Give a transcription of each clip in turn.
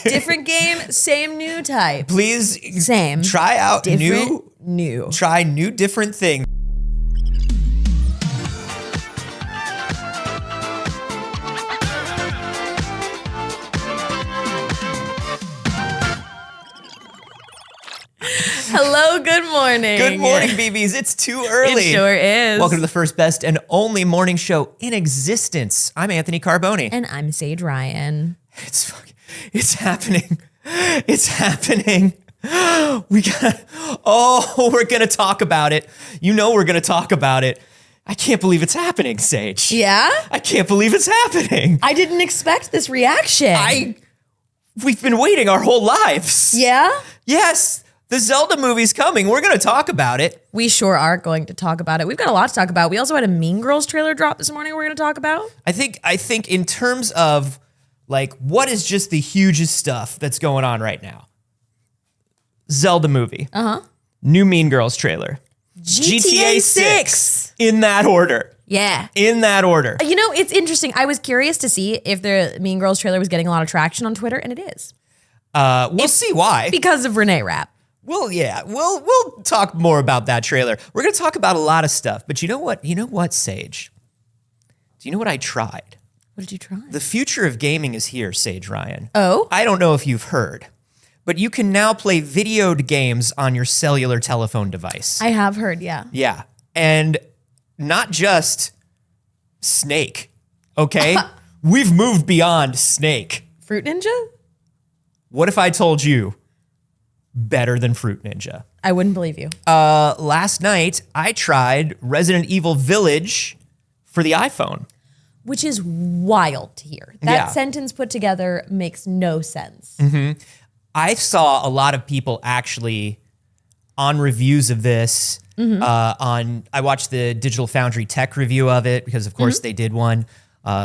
Different game, same new type. Please Same. try out New. Try new different things. Hello, good morning. Good morning, BBs. It's too early. It sure is. Welcome to the first, best, and only morning show in existence. I'm Anthony Carboni. And I'm Saige Ryan. It's happening. It's happening. We're gonna talk about it. You know we're gonna talk about it. I can't believe it's happening, Saige. Yeah? I can't believe it's happening. I didn't expect this reaction. We've been waiting our whole lives. Yeah? Yes. The Zelda movie's coming. We're going to talk about it. We sure are going to talk about it. We've got a lot to talk about. We also had a Mean Girls trailer drop this morning we're going to talk about. I think in terms of like what is just the hugest stuff that's going on right now. Zelda movie. Uh-huh. New Mean Girls trailer. GTA 6. In that order. Yeah. In that order. You know, it's interesting. I was curious to see if the Mean Girls trailer was getting a lot of traction on Twitter, and it is. We'll see why. Because of Renee Rapp. Well, yeah, we'll talk more about that trailer. We're going to talk about a lot of stuff, but you know what? You know what, Saige? Do you know what I tried? What did you try? The future of gaming is here, Saige Ryan. Oh? I don't know if you've heard, but you can now play videoed games on your cellular telephone device. I have heard, yeah. Yeah, and not just Snake, okay? We've moved beyond Snake. Fruit Ninja? What if I told you better than Fruit Ninja? I wouldn't believe you. Last night, I tried Resident Evil Village for the iPhone. Which is wild to hear. That Yeah. sentence put together makes no sense. I saw a lot of people actually on reviews of this. I watched the Digital Foundry tech review of it because, of course, they did one.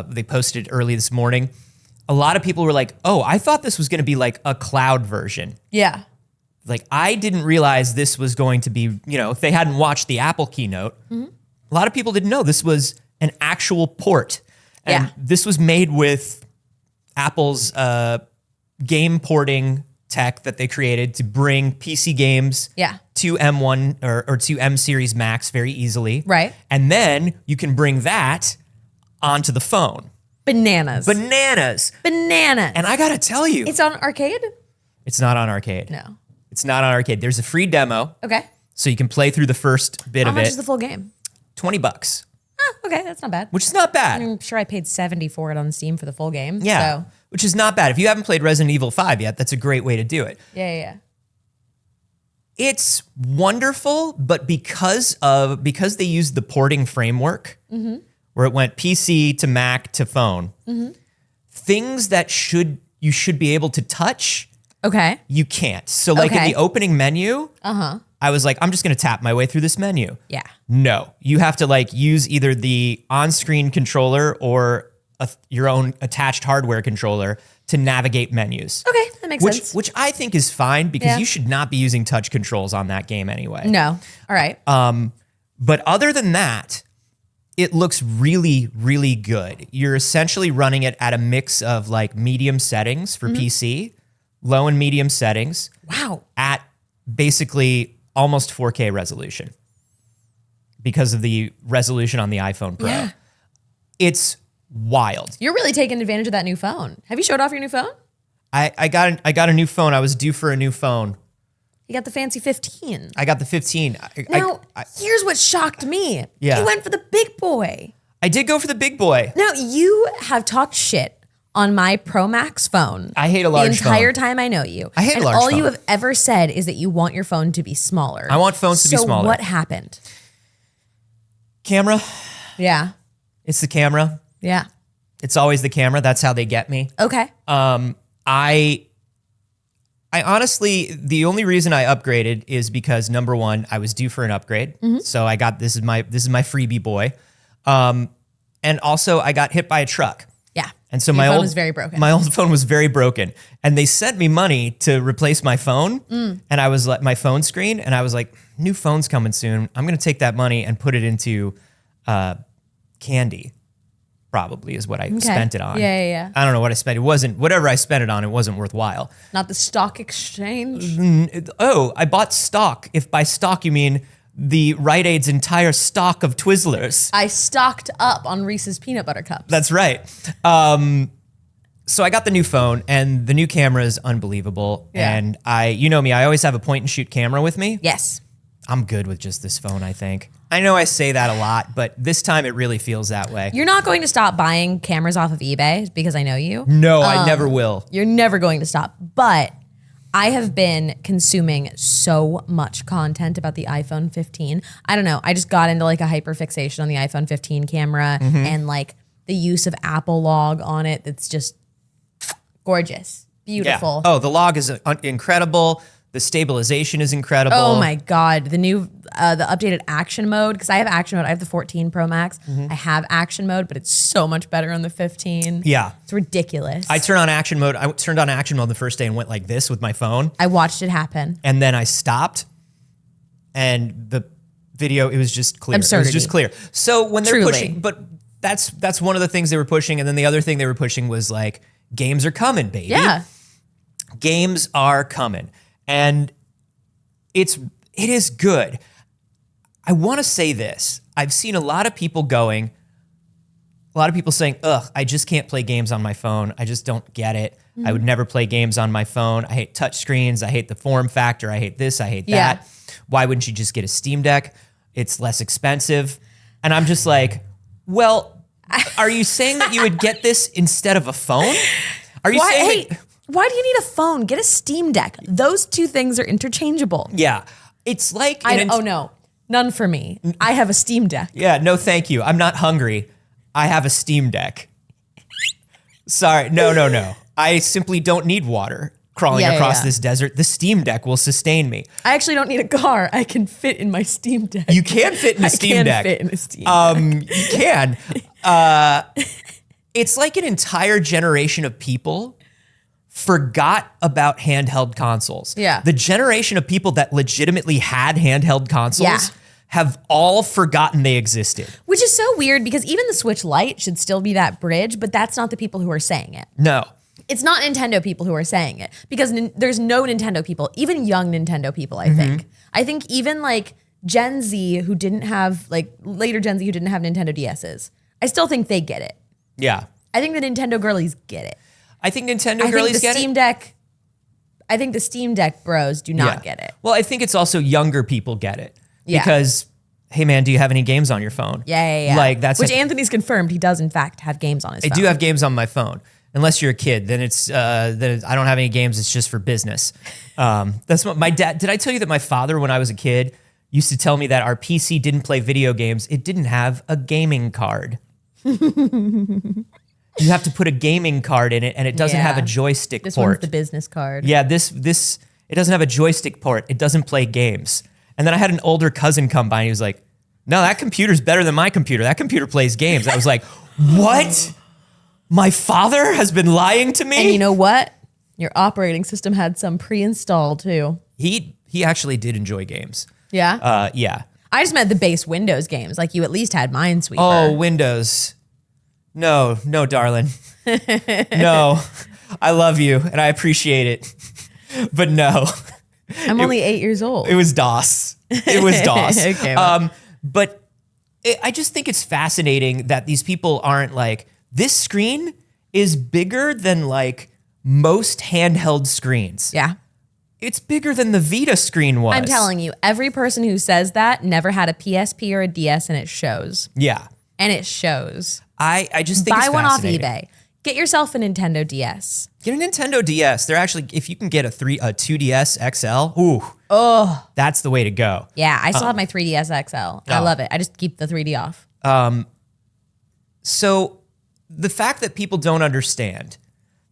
They posted it early this morning. A lot of people were like, "Oh, I thought this was going to be like a cloud version." Yeah. Like, I didn't realize this was going to be, if they hadn't watched the Apple keynote, a lot of people didn't know this was an actual port. And this was made with Apple's game porting tech that they created to bring PC games to M1 or to M Series Max very easily. Right. And then you can bring that onto the phone. Bananas. Bananas. And I got to tell you. It's on arcade? It's not on arcade. No. It's not on arcade. There's a free demo. Okay. So you can play through the first bit How of much it. is the full game? $20. Okay, that's not bad. Which is not bad. I'm sure I paid $70 for it on Steam for the full game. Yeah. So. Which is not bad. If you haven't played Resident Evil 5 yet, that's a great way to do it. Yeah. It's wonderful, but because they used the porting framework, where it went PC to Mac to phone, things that you should be able to touch, Okay. you can't. So like in the opening menu, I was like, I'm just going to tap my way through this menu. Yeah. No, you have to like use either the on-screen controller or your own attached hardware controller to navigate menus. Okay, that makes sense. Which I think is fine because you should not be using touch controls on that game anyway. No. All right. But other than that, it looks really, really good. You're essentially running it at a mix of like medium settings for PC, low and medium settings. Wow. At basically almost 4K resolution because of the resolution on the iPhone Pro. Yeah. It's wild. You're really taking advantage of that new phone. Have you showed off your new phone? I got a new phone. I was due for a new phone. You got the fancy 15. I got the 15. Now, here's what shocked me. Yeah. You went for the big boy. I did go for the big boy. Now, you have talked shit on my Pro Max phone. I hate a large phone. The entire time I know you. I hate a large phone. phone. All you have ever said is that you want your phone to be smaller. I want phones to be smaller. So what happened? Camera. Yeah. It's the camera. Yeah. It's always the camera. That's how they get me. Okay. I honestly, the only reason I upgraded is because number one, I was due for an upgrade. So I got, this is my freebie boy. And also I got hit by a truck. Yeah. And so Your my phone old was very broken. My old phone was very broken. And they sent me money to replace my phone. And I was like, my phone screen. And I was like, new phone's coming soon. I'm going to take that money and put it into candy. probably is what I spent it on. Yeah. I don't know what I spent. It wasn't, whatever I spent it on, it wasn't worthwhile. Not the stock exchange. I bought stock. If by stock you mean the Rite Aid's entire stock of Twizzlers. I stocked up on Reese's peanut butter cups. That's right. So I got the new phone, and the new camera is unbelievable. Yeah. And you know me, I always have a point and shoot camera with me. Yes. I'm good with just this phone, I think. I know I say that a lot, but this time it really feels that way. You're not going to stop buying cameras off of eBay because I know you. No, I never will. You're never going to stop. But I have been consuming so much content about the iPhone 15. I don't know. I just got into like a hyper fixation on the iPhone 15 camera and like the use of Apple Log on it. That's just gorgeous. Beautiful. Yeah. Oh, the log is incredible. The stabilization is incredible. Oh my God. The new, the updated action mode, because I have action mode. I have the 14 Pro Max. I have action mode, but it's so much better on the 15. Yeah. It's ridiculous. I turned on action mode the first day and went like this with my phone. I watched it happen. And then I stopped and the video, it was just clear. Absurdity. It was just clear. So when they're Truly. pushing, but that's one of the things they were pushing. And then the other thing they were pushing was like, games are coming, baby. Yeah. Games are coming. And it is good. I want to say this. I've seen a lot of people saying, ugh, I just can't play games on my phone. I just don't get it. I would never play games on my phone. I hate touch screens. I hate the form factor. I hate this. I hate that. Why wouldn't you just get a Steam Deck? It's less expensive. And I'm just like, well, are you saying that you would get this instead of a phone? Are you saying that? Why do you need a phone? Get a Steam Deck. Those two things are interchangeable. Yeah. It's like... oh no, none for me. I have a Steam Deck. Yeah, no thank you. I'm not hungry. I have a Steam Deck. Sorry, no. I simply don't need water crawling across this desert. The Steam Deck will sustain me. I actually don't need a car. I can fit in my Steam Deck. You can fit in a Steam Deck. I can fit in a Steam Deck. You can. It's like an entire generation of people forgot about handheld consoles. Yeah. The generation of people that legitimately had handheld consoles have all forgotten they existed. Which is so weird because even the Switch Lite should still be that bridge, but that's not the people who are saying it. No. It's not Nintendo people who are saying it because there's no Nintendo people, even young Nintendo people, I think. I think even like Gen Z who didn't have, like later Gen Z who didn't have Nintendo DSs, I still think they get it. Yeah. I think the Nintendo girlies get it. I think Nintendo girlies get it. I think the Steam Deck bros do not get it. Well, I think it's also younger people get it. Yeah. Because, hey man, do you have any games on your phone? Yeah. Like that's which Anthony's confirmed he does in fact have games on his phone. I do have games on my phone. Unless you're a kid, then I don't have any games. It's just for business. That's what my dad. Did I tell you that my father, when I was a kid, used to tell me that our PC didn't play video games. It didn't have a gaming card. You have to put a gaming card in it, and it doesn't have a joystick this port. One's the business card. Yeah, this it doesn't have a joystick port. It doesn't play games. And then I had an older cousin come by, and he was like, "No, that computer's better than my computer. That computer plays games." I was like, "What? My father has been lying to me?" And you know what? Your operating system had some pre-installed too. He actually did enjoy games. Yeah? Yeah. I just meant the base Windows games. Like you at least had Minesweeper. Oh, Windows. No, darling. No, I love you and I appreciate it, but no. I'm only 8 years old. It was DOS. It was DOS. Okay, well. But I just think it's fascinating that these people aren't like, this screen is bigger than like most handheld screens. Yeah. It's bigger than the Vita screen was. I'm telling you, every person who says that never had a PSP or a DS, and it shows. Yeah. And it shows. I just think Buy it's one off fascinating. eBay. Get yourself a Nintendo DS. Get a Nintendo DS. They're actually, if you can get a 2DS XL, ooh, that's the way to go. Yeah, I still have my 3DS XL. I love it. I just keep the 3D off. So the fact that people don't understand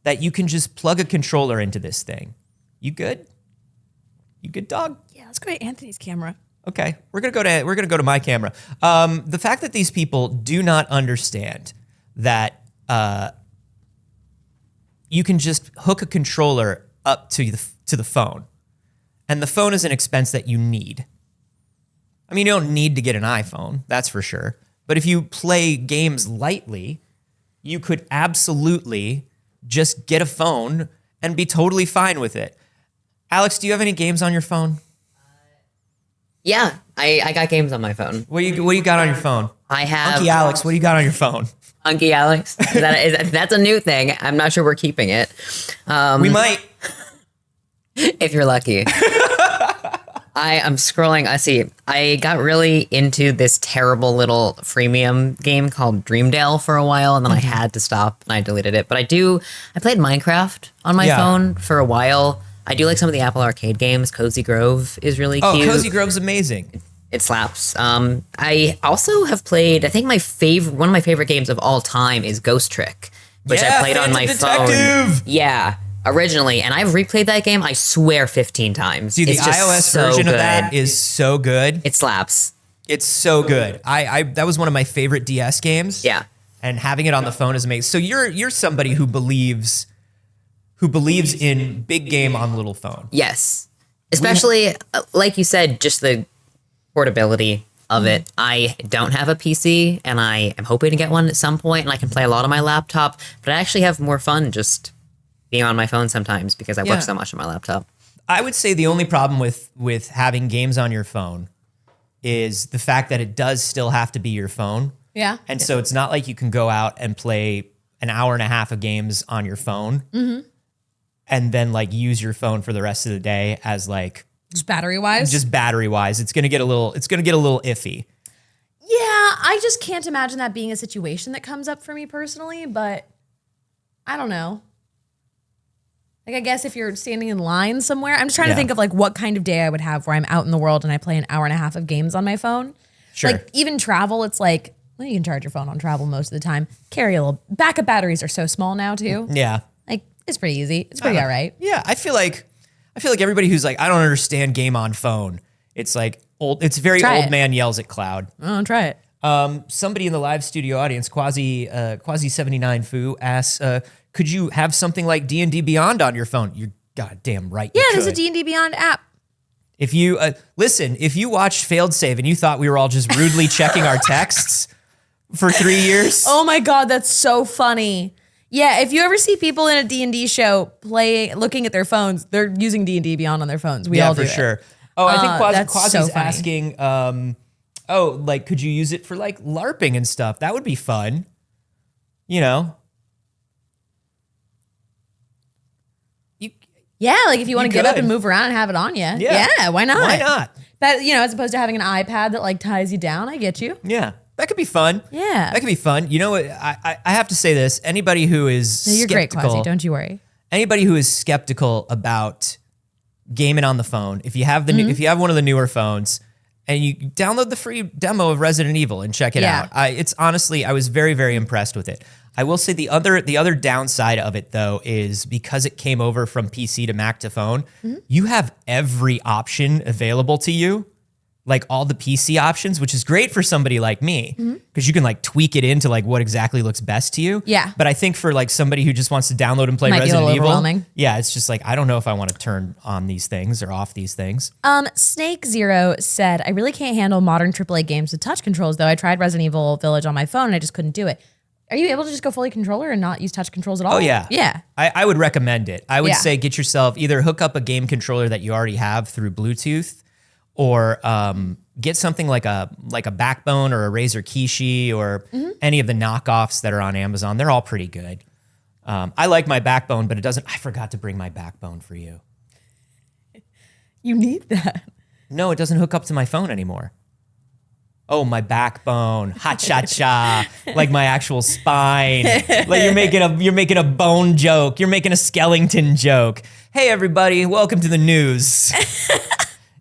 that you can just plug a controller into this thing, you good? You good, dog? Yeah, let's go to Anthony's camera. Okay, we're gonna go to my camera. The fact that these people do not understand that you can just hook a controller up to the phone, and the phone is an expense that you need. I mean, you don't need to get an iPhone, that's for sure. But if you play games lightly, you could absolutely just get a phone and be totally fine with it. Alex, do you have any games on your phone? Yeah, I got games on my phone. What do you got on your phone? I have Unky Alex, what do you got on your phone? Unky Alex. That's a new thing. I'm not sure we're keeping it. We might. If you're lucky. I am scrolling. I got really into this terrible little freemium game called Dreamdale for a while, and then I had to stop and I deleted it. But I played Minecraft on my phone for a while. I do like some of the Apple Arcade games. Cozy Grove is really cute. Oh, Cozy Grove's amazing. It slaps. I also have played, I think one of my favorite games of all time is Ghost Trick, which I played on my phone. Yeah. Originally, and I've replayed that game, I swear, 15 times. Dude, the iOS version of that is so good. It slaps. It's so good. That was one of my favorite DS games. Yeah. And having it on the phone is amazing. So you're somebody who believes in big game on little phone. Yes. Especially, like you said, just the portability of it. I don't have a PC, and I am hoping to get one at some point, and I can play a lot on my laptop, but I actually have more fun just being on my phone sometimes because I work so much on my laptop. I would say the only problem with having games on your phone is the fact that it does still have to be your phone. Yeah. And so it's not like you can go out and play an hour and a half of games on your phone and then like use your phone for the rest of the day as like Just battery wise? Just battery wise. It's gonna get a little iffy. Yeah, I just can't imagine that being a situation that comes up for me personally, but I don't know. Like, I guess if you're standing in line somewhere, I'm just trying to think of like what kind of day I would have where I'm out in the world and I play an hour and a half of games on my phone. Sure. Like even travel, it's like, well, you can charge your phone on travel most of the time. Carry a little, backup batteries are so small now too. Yeah. Like it's pretty easy. It's pretty all right. Yeah. I feel like everybody who's like, I don't understand game on phone. It's like it's very Try old it. man yells at cloud. Oh, try it. Somebody in the live studio audience, Quasi 79 Foo asks, could you have something like D&D Beyond on your phone? You're goddamn right. Yeah, you there's a could. D&D Beyond app. If you listen, if you watched Failed Save and you thought we were all just rudely checking our texts for 3 years, Oh my God, that's so funny. Yeah, if you ever see people in a D&D show looking at their phones, they're using D&D Beyond on their phones. We all do for it. sure. Oh, I think that's Quasi's so funny. asking, like, could you use it for like LARPing and stuff? That would be fun. You know. Yeah, like if you want You to get up could. and move around and have it on you. Yeah. Yeah, why not? Why not? That, as opposed to having an iPad that like ties you down, I get you. Yeah. That could be fun. Yeah. That could be fun. You know what? I have to say this. Anybody who is No, you're great, skeptical, Quasi. Don't you worry. anybody who is skeptical about gaming on the phone, if you have if you have one of the newer phones and you download the free demo of Resident Evil and check it Yeah. out. It's honestly, I was very, very impressed with it. I will say the other downside of it though is because it came over from PC to Mac to phone, you have every option available to you. Like all the PC options, which is great for somebody like me because you can like tweak it into like what exactly looks best to you. Yeah. But I think for like somebody who just wants to download and play Might be a Resident little Evil, overwhelming. yeah, it's just like, I don't know if I want to turn on these things or off these things. Snake Zero said, I really can't handle modern AAA games with touch controls, though. I tried Resident Evil Village on my phone and I just couldn't do it. Are you able to just go fully controller and not use touch controls at all? Oh yeah. Yeah. I would recommend it. I would Yeah. say get yourself either hook up a game controller that you already have through Bluetooth or get something like a Backbone or a Razer Kishi or any of the knockoffs that are on Amazon. They're all pretty good. I like my Backbone, but I forgot to bring my Backbone for you. You need that. No, it doesn't hook up to my phone anymore. Oh, my backbone, ha cha cha, like my actual spine. Like you're making a bone joke. You're making a skeleton joke. Hey everybody, welcome to the news.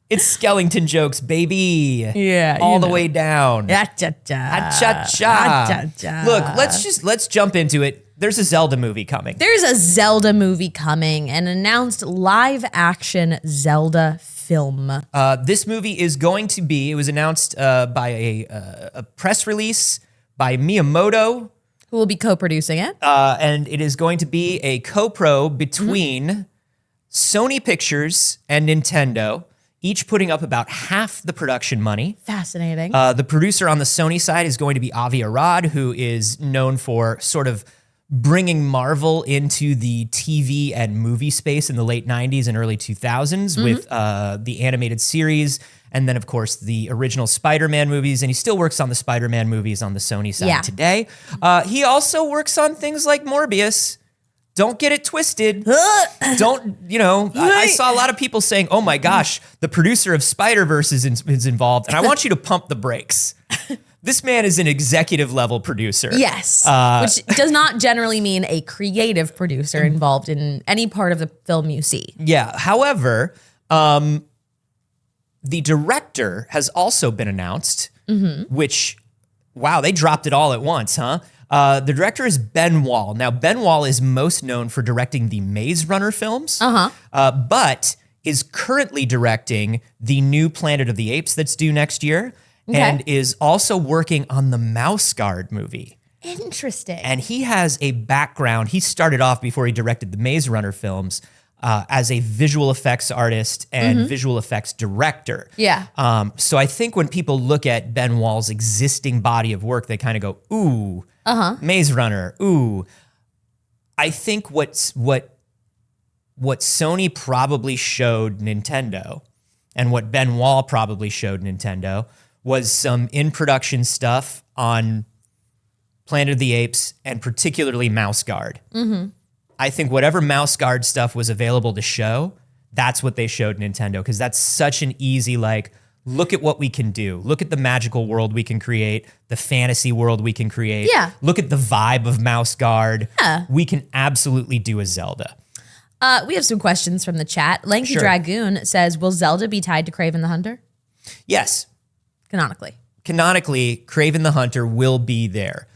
It's skeleton jokes, baby. Yeah, all you the know. way down. Ha cha cha. Ha cha cha. Look, let's jump into it. There's a Zelda movie coming. There's a Zelda movie coming, an announced live action Zelda film. This movie is going to be, it was announced by a press release by Miyamoto, Who will be co-producing it? and it is going to be a co-pro between Sony Pictures and Nintendo. each putting up about half the production money. Fascinating. The producer on the Sony side is going to be Avi Arad, who is known for sort of bringing Marvel into the TV and movie space in the late 90s and early 2000s with the animated series. And then, of course, the original Spider-Man movies. And he still works on the Spider-Man movies on the Sony side today. He also works on things like Morbius. Don't get it twisted. Don't, I saw a lot of people saying, oh my gosh, the producer of Spider-Verse is involved. And I want you to pump the brakes. This man is an executive level producer. Yes, which does not generally mean a creative producer involved in any part of the film you see. Yeah. However, the director has also been announced, which, wow, they dropped it all at once, huh? The director is Ben Wall. Now, Ben Wall is most known for directing the Maze Runner films, but is currently directing the new Planet of the Apes that's due next year. And is also working on the Mouse Guard movie. Interesting. And he has a background. He started off before he directed the Maze Runner films as a visual effects artist and visual effects director. Yeah. So I think when people look at Ben Wall's existing body of work, they kind of go, ooh, Maze Runner, ooh. I think what Sony probably showed Nintendo and what Ben Wall probably showed Nintendo was some in-production stuff on Planet of the Apes and particularly Mouse Guard. I think whatever Mouse Guard stuff was available to show, that's what they showed Nintendo, because that's such an easy, look at what we can do. Look at the magical world we can create, the fantasy world we can create. Yeah. Look at the vibe of Mouse Guard. Yeah. We can absolutely do a Zelda. We have some questions from the chat. Lanky Sure. Dragoon says, will Zelda be tied to Kraven the Hunter? Yes. Canonically, Kraven the Hunter will be there.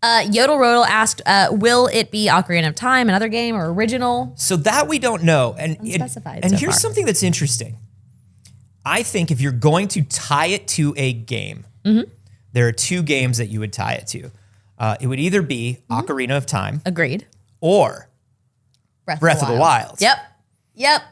Yodel Rodel asked, will it be Ocarina of Time, another game, or original? So that we don't know. And Unspecified and so here's far. something that's interesting. I think if you're going to tie it to a game, there are two games that you would tie it to. It would either be Ocarina of Time Agreed. or Breath of the Wild. Yep.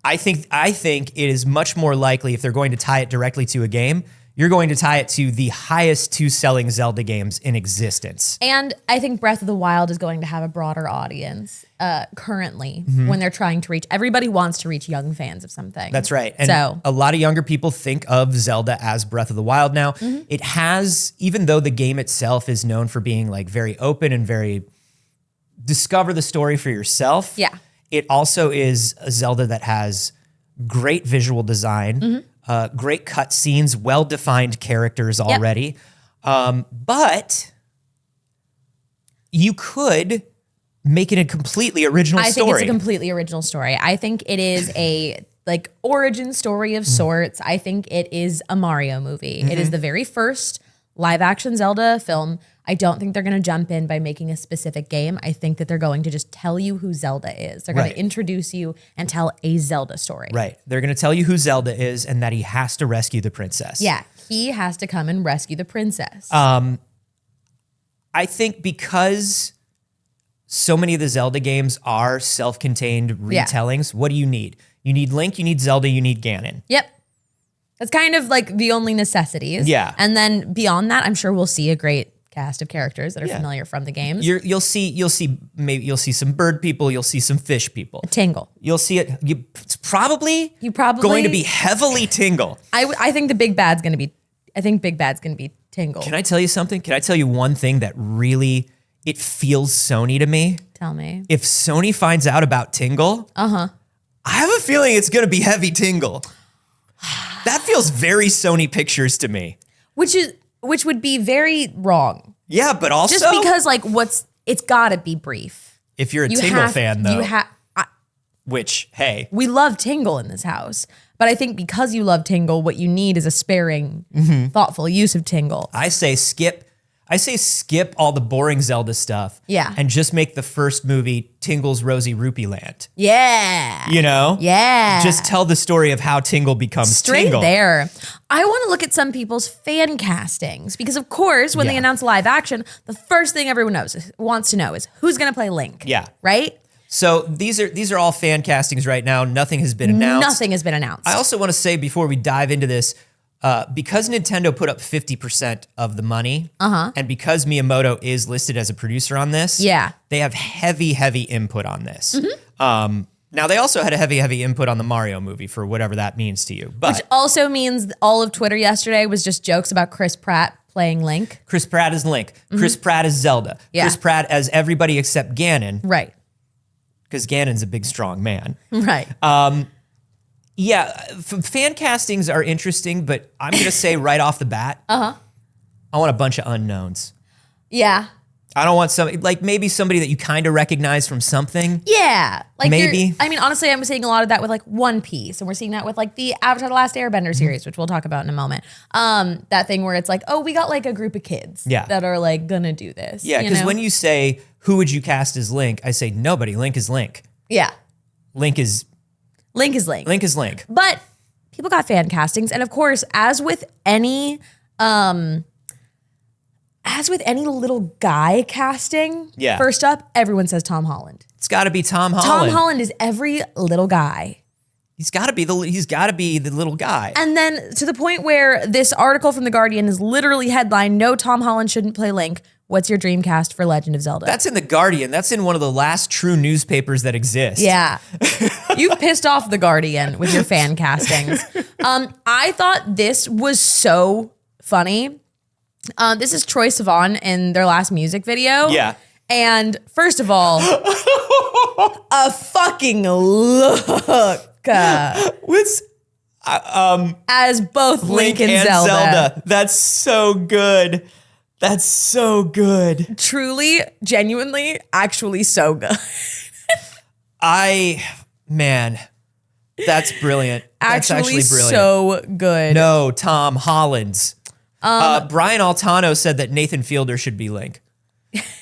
I think it is much more likely if they're going to tie it directly to a game, you're going to tie it to the highest two selling Zelda games in existence. And I think Breath of the Wild is going to have a broader audience currently when they're trying to reach. Everybody wants to reach young fans of something. That's right. And so a lot of younger people think of Zelda as Breath of the Wild now. It has, even though the game itself is known for being very open and very discover the story for yourself. Yeah. It also is a Zelda that has great visual design, great cutscenes, well-defined characters already. But you could make it a completely original story. I think it's a completely original story. I think it is a origin story of sorts. I think it is a Mario movie. It is the very first live action Zelda film. I don't think they're going to jump in by making a specific game. I think that they're going to just tell you who Zelda is. They're going to introduce you and tell a Zelda story. Right. They're going to tell you who Zelda is and that he has to rescue the princess. Yeah. He has to come and rescue the princess. I think because so many of the Zelda games are self-contained retellings, what do you need? You need Link, you need Zelda, you need Ganon. Yep. That's kind of the only necessities. Yeah. And then beyond that, I'm sure we'll see a great cast of characters that are familiar from the games. You'll see some bird people, you'll see some fish people. Tingle. You'll see it. It's probably going to be heavily Tingle. I think the big bad's going to be. I think Big Bad's going to be Tingle. Can I tell you something? Can I tell you one thing that really it feels Sony to me? Tell me. If Sony finds out about Tingle, I have a feeling it's going to be heavy Tingle. That feels very Sony Pictures to me. Which would be very wrong. Yeah, but also just because it's got to be brief. If you're a Tingle fan, though, which hey, we love Tingle in this house, but I think because you love Tingle, what you need is a sparing, thoughtful use of Tingle. I say skip all the boring Zelda stuff. Yeah. And just make the first movie Tingle's Rosy Rupee Land. Yeah. You know? Yeah. Just tell the story of how Tingle becomes Straight Tingle. there. I want to look at some people's fan castings because, of course, when they announce live action, the first thing everyone wants to know is who's going to play Link. Yeah. Right? So these are all fan castings right now. Nothing has been announced. Nothing has been announced. I also want to say before we dive into this, because Nintendo put up 50% of the money, and because Miyamoto is listed as a producer on this, they have heavy input on this. Now, they also had a heavy input on the Mario movie for whatever that means to you. But which also means all of Twitter yesterday was just jokes about Chris Pratt playing Link. Chris Pratt is Link. Chris Pratt is Zelda. Chris Pratt as everybody except Ganon. Right. Because Ganon's a big, strong man. Right. Fan castings are interesting, but I'm going to say right off the bat, I want a bunch of unknowns. Yeah. I don't want somebody, like maybe somebody that you kind of recognize from something. Yeah. Like maybe. I mean, honestly, I'm seeing a lot of that with like One Piece, and we're seeing that with like the Avatar The Last Airbender series, which we'll talk about in a moment. That thing where it's like, oh, we got like a group of kids that are like gonna do this. Yeah, because when you say, who would you cast as Link? I say, nobody. Link is Link. Yeah. Link is Link. Link is Link. But people got fan castings, and of course, as with any little guy casting, first up, everyone says Tom Holland. It's got to be Tom Holland. Tom Holland is every little guy. He's got to be the little guy. And then to the point where this article from The Guardian is literally headline, "No, Tom Holland shouldn't play Link. What's your dream cast for Legend of Zelda?" That's in The Guardian. That's in one of the last true newspapers that exist. Yeah. You've pissed off The Guardian with your fan castings. I thought this was so funny. This is Troye Sivan in their last music video. Yeah. And first of all, a fucking look. As both Link and Zelda. That's so good. That's so good. Truly, genuinely, actually so good. Man, that's brilliant. That's actually brilliant. So good. No, Tom Holland's. Brian Altano said that Nathan Fielder should be Link.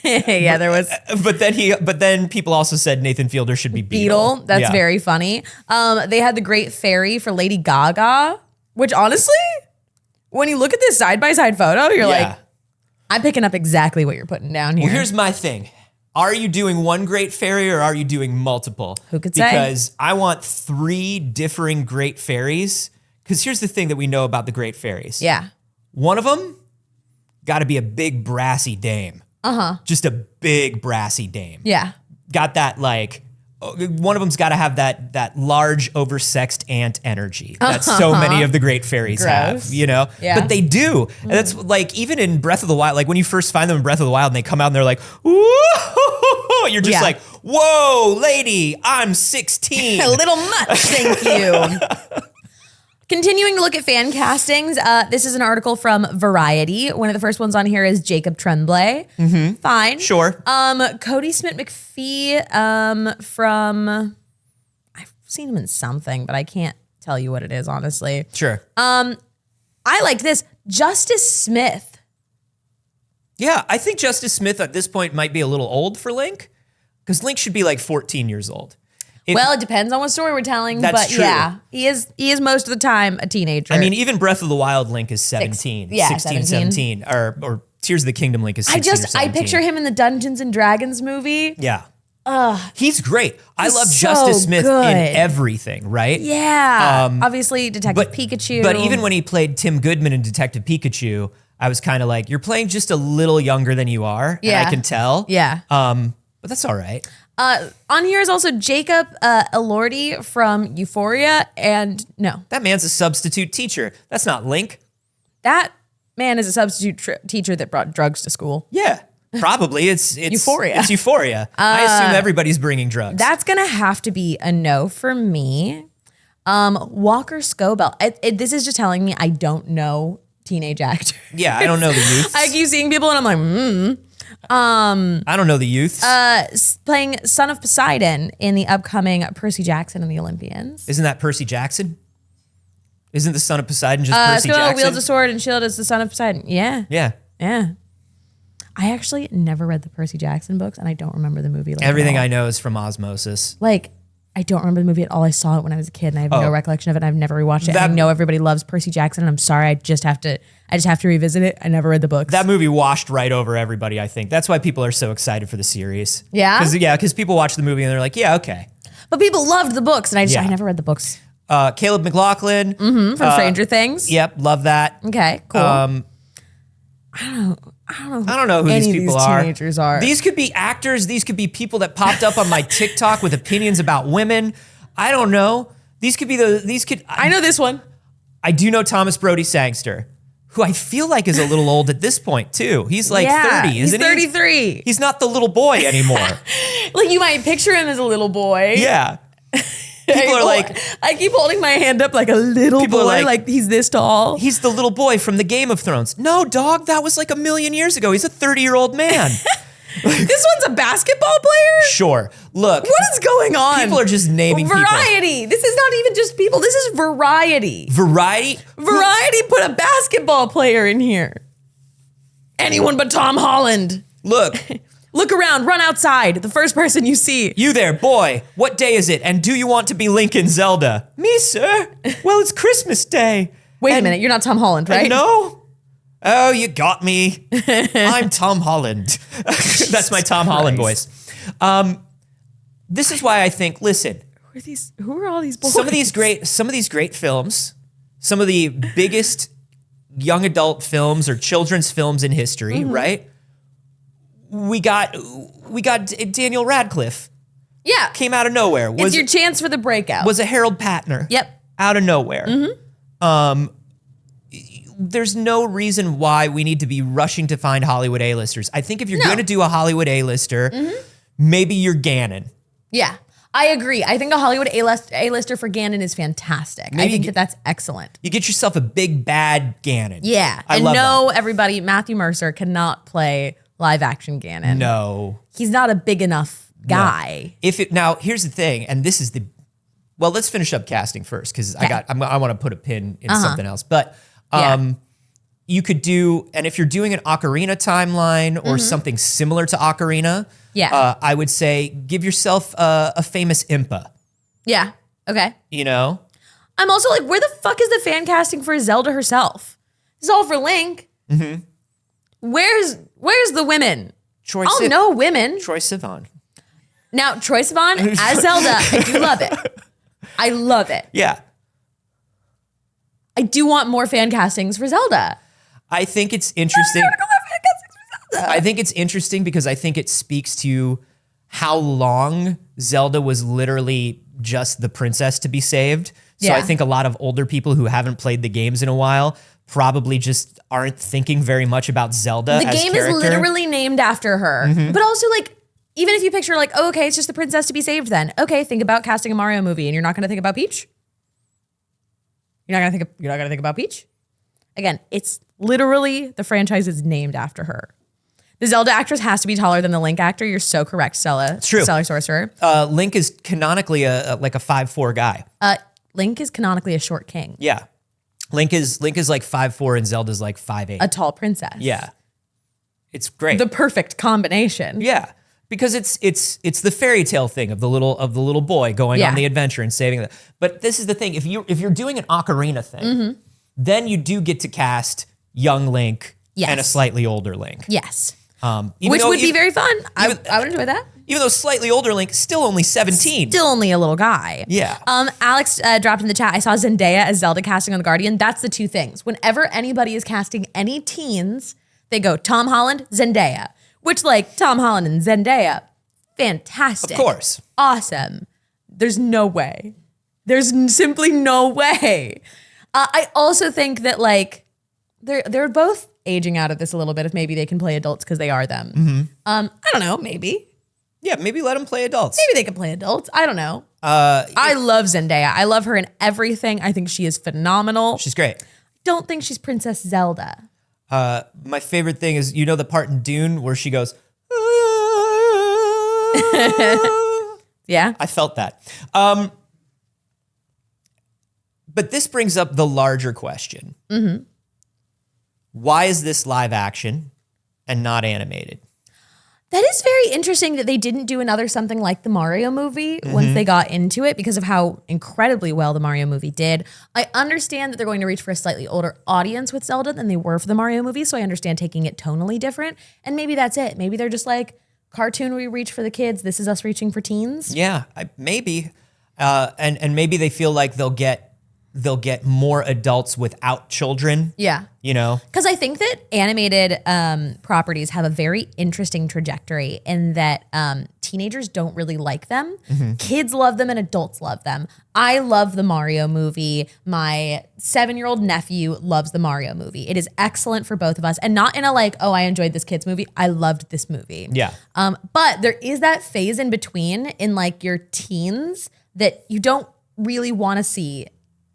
Yeah, there was. But then people also said Nathan Fielder should be Beetle. That's very funny. They had the Great Fairy for Lady Gaga, which honestly, when you look at this side-by-side photo, you're like, I'm picking up exactly what you're putting down here. Well, here's my thing. Are you doing one Great Fairy or are you doing multiple? Who could say? Because I want 3 differing Great Fairies. Because here's the thing that we know about the Great Fairies. Yeah. One of them got to be a big brassy dame. Just a big brassy dame. Yeah. Got that like, one of them's got to have that large oversexed ant energy that so many of the Great Fairies have, you know? Yeah. But they do. And that's like, even in Breath of the Wild, like when you first find them in Breath of the Wild and they come out and they're like, ooh, you're just like, whoa, lady, I'm 16. A little much, thank you. Continuing to look at fan castings, this is an article from Variety. One of the first ones on here is Jacob Tremblay. Fine. Sure. Cody Smith McPhee from, I've seen him in something, but I can't tell you what it is, honestly. Sure. I liked this. Justice Smith. Yeah, I think Justice Smith at this point might be a little old for Link, because Link should be like 14 years old. Well, it depends on what story we're telling, but true. Yeah, he is most of the time a teenager. I mean, even Breath of the Wild Link is 17, 16, 17, or Tears of the Kingdom Link is 16 or 17. I picture him in the Dungeons and Dragons movie. Yeah. He's great. I love so Justice Smith good. in everything, right? Yeah. Obviously, Detective Pikachu. But even when he played Tim Goodman in Detective Pikachu, I was kind of like, you're playing just a little younger than you are. Yeah. And I can tell. Yeah. But that's all right. On here is also Jacob Elordi from Euphoria, and no. That man's a substitute teacher. That's not Link. That man is a substitute teacher that brought drugs to school. Yeah, probably. It's Euphoria. It's Euphoria. I assume everybody's bringing drugs. That's going to have to be a no for me. Walker Scobell. This is just telling me I don't know teenage actors. Yeah, I don't know the youths. I keep seeing people and I'm like, I don't know the youths. playing Son of Poseidon in the upcoming Percy Jackson and the Olympians. Isn't that Percy Jackson? Isn't the Son of Poseidon just Percy Jackson? Wields a sword and shield as the Son of Poseidon. Yeah. Yeah. Yeah. I actually never read the Percy Jackson books and I don't remember the movie. Everything I know is from osmosis. I I don't remember the movie at all. I saw it when I was a kid and I have no recollection of it. I've never rewatched it. I know everybody loves Percy Jackson and I'm sorry. I just have to revisit it. I never read the books. That movie washed right over everybody, I think. That's why people are so excited for the series. Yeah? Because people watch the movie and they're like, yeah, okay. But people loved the books and I never read the books. Caleb McLaughlin. From Stranger Things. Yep, love that. Okay, cool. I don't know who these people are. Teenagers are. These could be actors. These could be people that popped up on my TikTok with opinions about women. I don't know. I know this one. I do know Thomas Brody Sangster, who I feel like is a little old at this point too. He's like 30, isn't he? He's 33. He's not the little boy anymore. Like you might picture him as a little boy. Yeah. People are like, I keep holding my hand up like a little boy, like he's this tall. He's the little boy from the Game of Thrones. No, dog, that was like a million years ago. He's a 30-year-old man. This one's a basketball player? Sure. Look. What is going on? People are just naming Variety. people. This is not even just people. This is Variety. Variety? Variety put a basketball player in here. Anyone but Tom Holland. Look. Look around, run outside. The first person you see. You there, boy. What day is it? And do you want to be Link in Zelda? Me, sir. Well, it's Christmas Day. Wait a minute. You're not Tom Holland, right? No. Oh, you got me. I'm Tom Holland. That's my Tom Holland voice. This is why I think, listen. Who are all these boys? Some of these great films, some of the biggest young adult films or children's films in history, right? We got Daniel Radcliff. Yeah. Came out of nowhere. It's your chance for the breakout. Was a Harold Patner. Yep. Out of nowhere. There's no reason why we need to be rushing to find Hollywood A-listers. I think if you're going to do a Hollywood A-lister, maybe you're Ganon. Yeah. I agree. I think a Hollywood A-lister for Ganon is fantastic. I think that's excellent. You get yourself a big bad Ganon. Yeah. I love that. Everybody, Matthew Mercer cannot play live action Ganon. No. He's not a big enough guy. No. Now, here's the thing, and this is well, let's finish up casting first, because I want to put a pin in something else. But you could do, and if you're doing an Ocarina timeline or something similar to Ocarina, I would say give yourself a famous Impa. Yeah. Okay. You know? I'm also like, where the fuck is the fan casting for Zelda herself? This is all for Link. Where's the women? No women. Troye Sivan. Now, Troye Sivan as Zelda, I do love it. I love it. Yeah. I do want more fan castings for Zelda. I think it's interesting. I think it's interesting because I think it speaks to how long Zelda was literally just the princess to be saved. So I think a lot of older people who haven't played the games in a while probably just aren't thinking very much about Zelda as The game character. is literally named after her. But also, like, even if you picture, like, oh, okay, it's just the princess to be saved then. Okay, think about casting a Mario movie and you're not going to think about Peach? You're not going to think about Peach? Again, it's literally, the franchise is named after her. The Zelda actress has to be taller than the Link actor. You're so correct, Stella. It's true. Stellar Sorcerer. Link is canonically like a 5'4" guy. Link is canonically a short king. Yeah. Link is like 5'4" and Zelda's like 5'8". A tall princess. Yeah. It's great. The perfect combination. Yeah. Because it's the fairy tale thing of the little boy going on the adventure and saving the. But this is the thing: if you're doing an Ocarina thing, then you do get to cast young Link and a slightly older Link. Yes. Which would be very fun. I would enjoy that. Even though slightly older Link, still only 17. Still only a little guy. Yeah. Alex dropped in the chat, I saw Zendaya as Zelda casting on The Guardian. That's the two things. Whenever anybody is casting any teens, they go Tom Holland, Zendaya. Which, like, Tom Holland and Zendaya, fantastic. Of course. Awesome. There's no way. There's simply no way. I also think that, like, they're both aging out of this a little bit if maybe they can play adults because they are them. I don't know, maybe. Yeah, maybe let them play adults. Maybe they can play adults. I don't know. I love Zendaya. I love her in everything. I think she is phenomenal. She's great. Don't think she's Princess Zelda. My favorite thing is, you know the part in Dune where she goes, yeah. I felt that. But this brings up the larger question. Why is this live action and not animated? That is very interesting that they didn't do another something like the Mario movie once they got into it because of how incredibly well the Mario movie did. I understand that they're going to reach for a slightly older audience with Zelda than they were for the Mario movie, so I understand taking it tonally different. And maybe that's it. Maybe they're just like, cartoon we reach for the kids, this is us reaching for teens. Yeah, maybe. And maybe they feel like they'll get more adults without children. Yeah. You know? Because I think that animated properties have a very interesting trajectory in that teenagers don't really like them. Kids love them and adults love them. I love the Mario movie. My 7-year-old nephew loves the Mario movie. It is excellent for both of us. And not in a like, oh, I enjoyed this kid's movie. I loved this movie. Yeah. But there is that phase in between in like your teens that you don't really want to see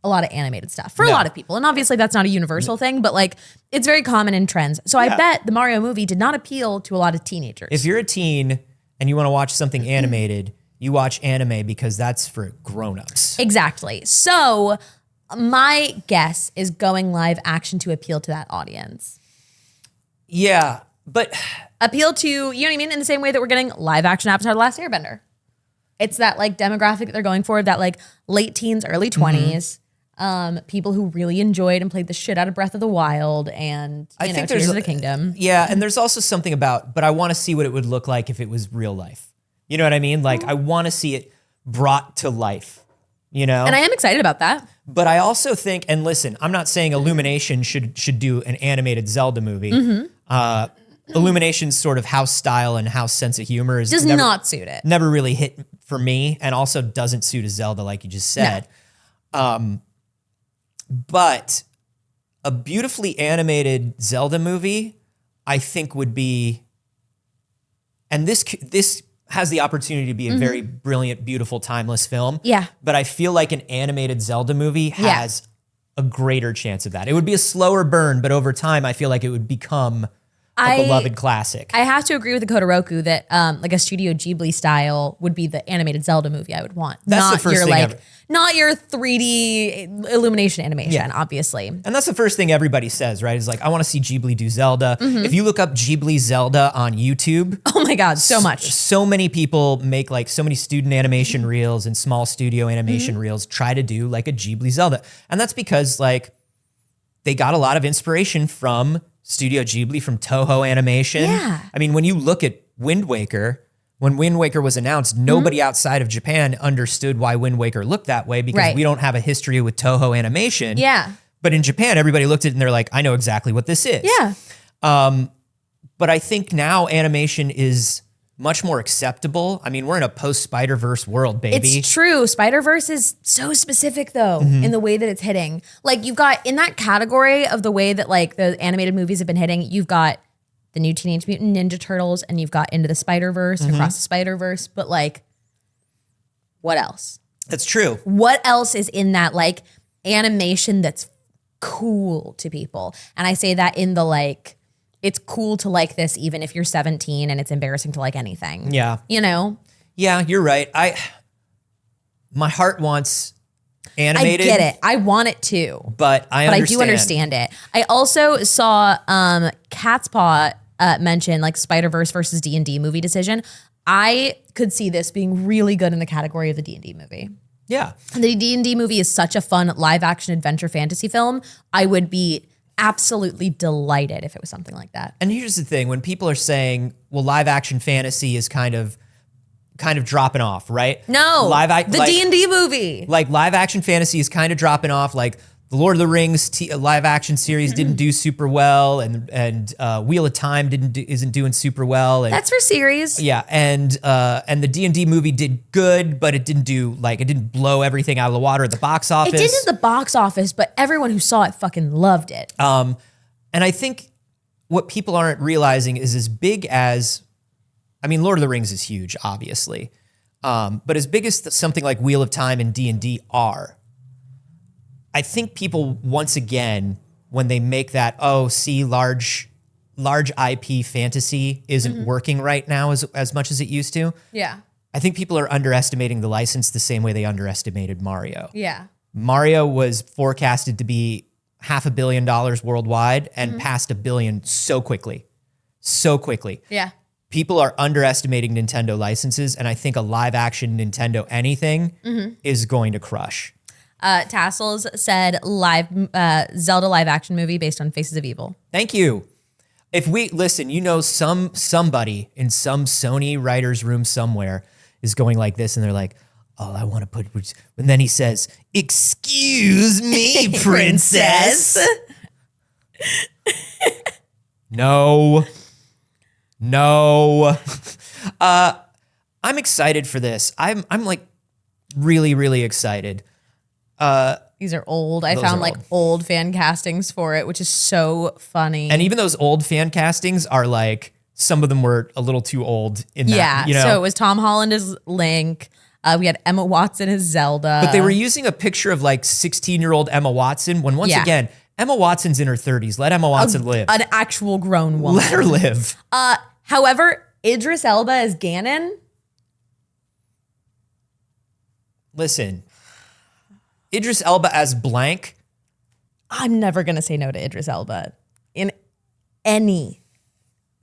a lot of animated stuff for a lot of people. And obviously that's not a universal thing, but like it's very common in trends. So I bet the Mario movie did not appeal to a lot of teenagers. If you're a teen and you want to watch something animated, you watch anime because that's for grown-ups. Exactly. So my guess is going live action to appeal to that audience. Yeah, but Appeal to, you know what I mean? In the same way that we're getting live action Avatar: The Last Airbender. It's that like demographic that they're going for, that like late teens, early 20s. People who really enjoyed and played the shit out of Breath of the Wild and Tears of the Kingdom. Yeah, and there's also something about, but I want to see what it would look like if it was real life. You know what I mean? Like I want to see it brought to life, you know? And I am excited about that. But I also think, and listen, I'm not saying Illumination should do an animated Zelda movie. Illumination's sort of house style and house sense of humor Does not suit it. Never really hit for me, and also doesn't suit a Zelda like you just said. No. But a beautifully animated Zelda movie, I think would be, and this has the opportunity to be a very brilliant, beautiful, timeless film. Yeah. But I feel like an animated Zelda movie has a greater chance of that. It would be a slower burn, but over time, I feel like it would become a beloved classic. I have to agree with the Kodoroku that like a Studio Ghibli style would be the animated Zelda movie I would want. That's the first thing ever. Not your 3D Illumination animation, obviously. And that's the first thing everybody says, right? Is like, I want to see Ghibli do Zelda. If you look up Ghibli Zelda on YouTube. Oh my God, so much. So many people make like so many student animation reels and small studio animation reels try to do like a Ghibli Zelda. And that's because like they got a lot of inspiration from Studio Ghibli, from Toho Animation. Yeah. I mean, when you look at Wind Waker, when Wind Waker was announced, nobody outside of Japan understood why Wind Waker looked that way because we don't have a history with Toho Animation. Yeah. But in Japan, everybody looked at it and they're like, I know exactly what this is. Yeah. But I think now animation is much more acceptable. I mean, we're in a post-Spider-Verse world, baby. It's true. Spider-Verse is so specific though in the way that it's hitting. Like you've got in that category of the way that like the animated movies have been hitting, you've got the new Teenage Mutant Ninja Turtles and you've got Into the Spider-Verse, Across the Spider-Verse, but like what else? That's true. What else is in that like animation that's cool to people? And I say that in the like, it's cool to like this even if you're 17 and it's embarrassing to like anything. Yeah. You know? Yeah, you're right. My heart wants animated. I get it. I want it too. But I do understand it. I also saw Cat's Paw mention like Spider-Verse versus D&D movie decision. I could see this being really good in the category of the D&D movie. Yeah. The D&D movie is such a fun live action adventure fantasy film. I would be absolutely delighted if it was something like that. And here's the thing, when people are saying, well, live action fantasy is kind of dropping off, right? No, the D&D movie. Like live action fantasy is kind of dropping off. Like the Lord of the Rings live action series didn't do super well, and Wheel of Time isn't doing super well. And that's for series. Yeah, and the D&D movie did good, but it didn't blow everything out of the water at the box office. It did at the box office, but everyone who saw it fucking loved it. And I think what people aren't realizing is as big as, I mean, Lord of the Rings is huge, obviously, but as big as something like Wheel of Time and D&D are, I think people, once again, when they make that, large IP fantasy isn't working right now as much as it used to. Yeah. I think people are underestimating the license the same way they underestimated Mario. Yeah. Mario was forecasted to be $500 million worldwide and passed $1 billion so quickly. So quickly. Yeah. people are underestimating Nintendo licenses, and I think a live action Nintendo anything is going to crush. Tassels said Zelda live action movie based on Faces of Evil. Thank you. If we listen, somebody in some Sony writer's room somewhere is going like this, and they're like, "All I want to put," and then he says, "Excuse me, princess." No. I'm excited for this. I'm like really, really excited. These are old. I found like old fan castings for it, which is so funny. And even those old fan castings are like, some of them were a little too old in that. Yeah. So it was Tom Holland as Link. We had Emma Watson as Zelda. But they were using a picture of like 16-year-old Emma Watson when once again, Emma Watson's in her 30s. Let Emma Watson live. An actual grown woman. Let her live. However, Idris Elba as Ganon. Listen, Idris Elba as blank. I'm never going to say no to Idris Elba in any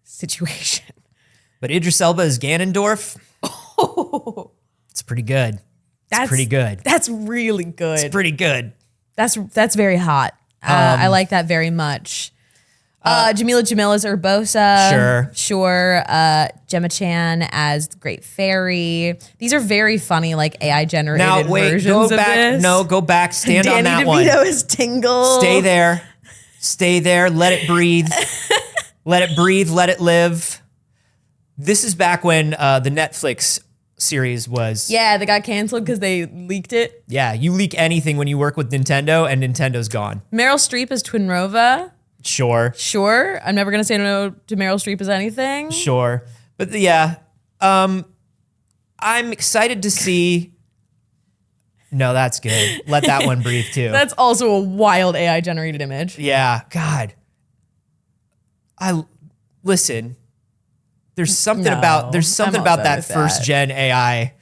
situation. But Idris Elba as Ganondorf. Oh, it's pretty good. It's pretty good. That's really good. It's pretty good. That's very hot. I like that very much. Jamila Jamil as Urbosa. Sure. Gemma Chan as Great Fairy. These are very funny, like AI generated versions go of back. this. No, go back. Stand on that one. Danny DeVito as Tingle. Stay there. Stay there. Let it breathe. Let it breathe. Let it live. This is back when the Netflix series was. Yeah, they got canceled because they leaked it. Yeah, you leak anything when you work with Nintendo, and Nintendo's gone. Meryl Streep as Twinrova. Sure. I'm never gonna say no to Meryl Streep as anything. Sure. But yeah, I'm excited to see. No, that's good. Let that one breathe too. That's also a wild AI generated image. Yeah, God. Listen. There's something about that first gen AI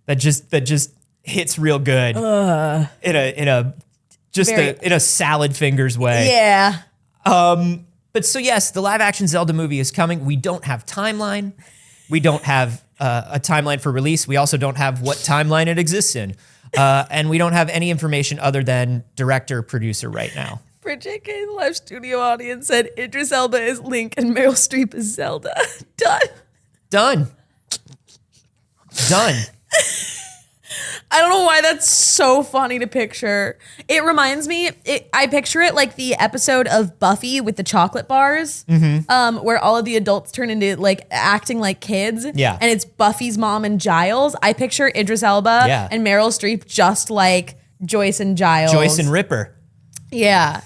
that just hits real good in a salad fingers way. Yeah. But so yes, the live action Zelda movie is coming. We don't have timeline. We don't have a timeline for release. We also don't have what timeline it exists in. And we don't have any information other than director, producer right now. For JK, the live studio audience said Idris Elba is Link and Meryl Streep is Zelda. Done. I don't know why that's so funny to picture. It reminds me, I picture it like the episode of Buffy with the chocolate bars, where all of the adults turn into like acting like kids. Yeah. And it's Buffy's mom and Giles. I picture Idris Elba and Meryl Streep just like Joyce and Giles. Joyce and Ripper. Yeah.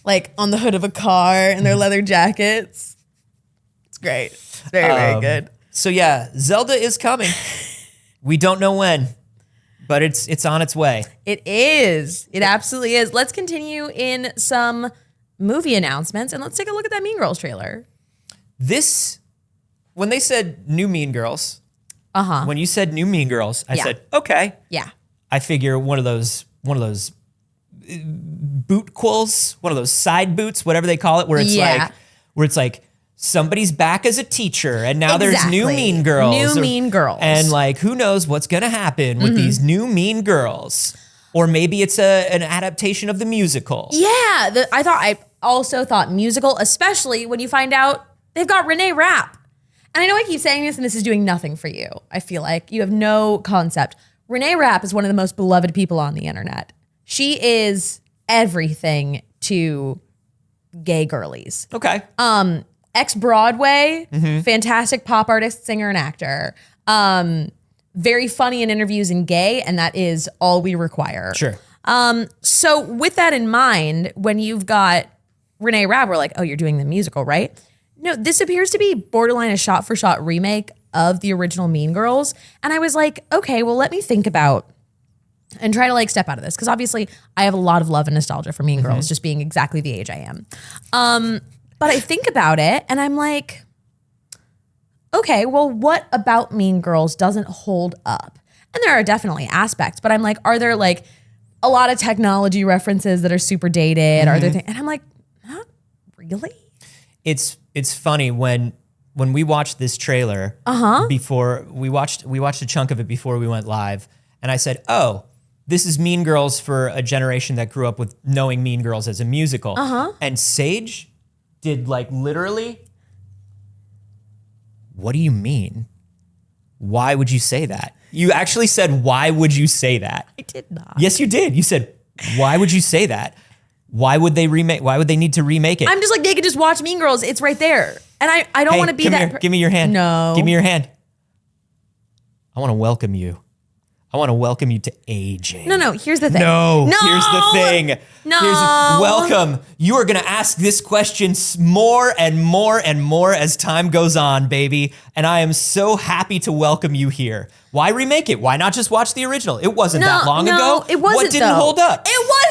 Like on the hood of a car in their leather jackets. It's great. It's very, very good. So yeah, Zelda is coming. We don't know when, but it's on its way. It is. It absolutely is. Let's continue in some movie announcements and let's take a look at that Mean Girls trailer. When they said new Mean Girls, when you said new Mean Girls, I said, okay. Yeah. I figure one of those boot quills, one of those side boots, whatever they call it, where it's like somebody's back as a teacher and now there's new Mean Girls. Mean Girls. And like, who knows what's going to happen with these new Mean Girls? Or maybe it's an adaptation of the musical. Yeah. I also thought musical, especially when you find out they've got Renee Rapp. And I know I keep saying this and this is doing nothing for you. I feel like you have no concept. Renee Rapp is one of the most beloved people on the internet. She is everything to gay girlies. Okay. Ex-Broadway, fantastic pop artist, singer, and actor. Very funny in interviews and gay, and that is all we require. Sure. So with that in mind, when you've got Renee Rapp, we're like, oh, you're doing the musical, right? No, this appears to be borderline a shot-for-shot remake of the original Mean Girls. And I was like, okay, well, let me think about and try to like step out of this. Because obviously I have a lot of love and nostalgia for Mean Girls, just being exactly the age I am. But I think about it and I'm like, okay, well, what about Mean Girls doesn't hold up? And there are definitely aspects, but I'm like, are there like a lot of technology references that are super dated? Are there things? And I'm like, not really. It's funny when when we watched this trailer, before we watched a chunk of it before we went live, and I said, "Oh, this is Mean Girls for a generation that grew up with knowing Mean Girls as a musical." And Saige did like literally, "What do you mean? Why would you say that?" You actually said, "Why would you say that?" I did not. Yes, you did. You said, "Why would you say that? Why would they remake? Why would they need to remake it?" I'm just like, they could just watch Mean Girls. It's right there. And I don't want to be come that. Here. Give me your hand. No. Give me your hand. I want to welcome you. I want to welcome you to aging. No. Here's the thing. No. Here's the thing. No. Welcome. You are going to ask this question more and more and more as time goes on, baby. And I am so happy to welcome you here. Why remake it? Why not just watch the original? It wasn't that long ago. It wasn't. What didn't hold up? It wasn't.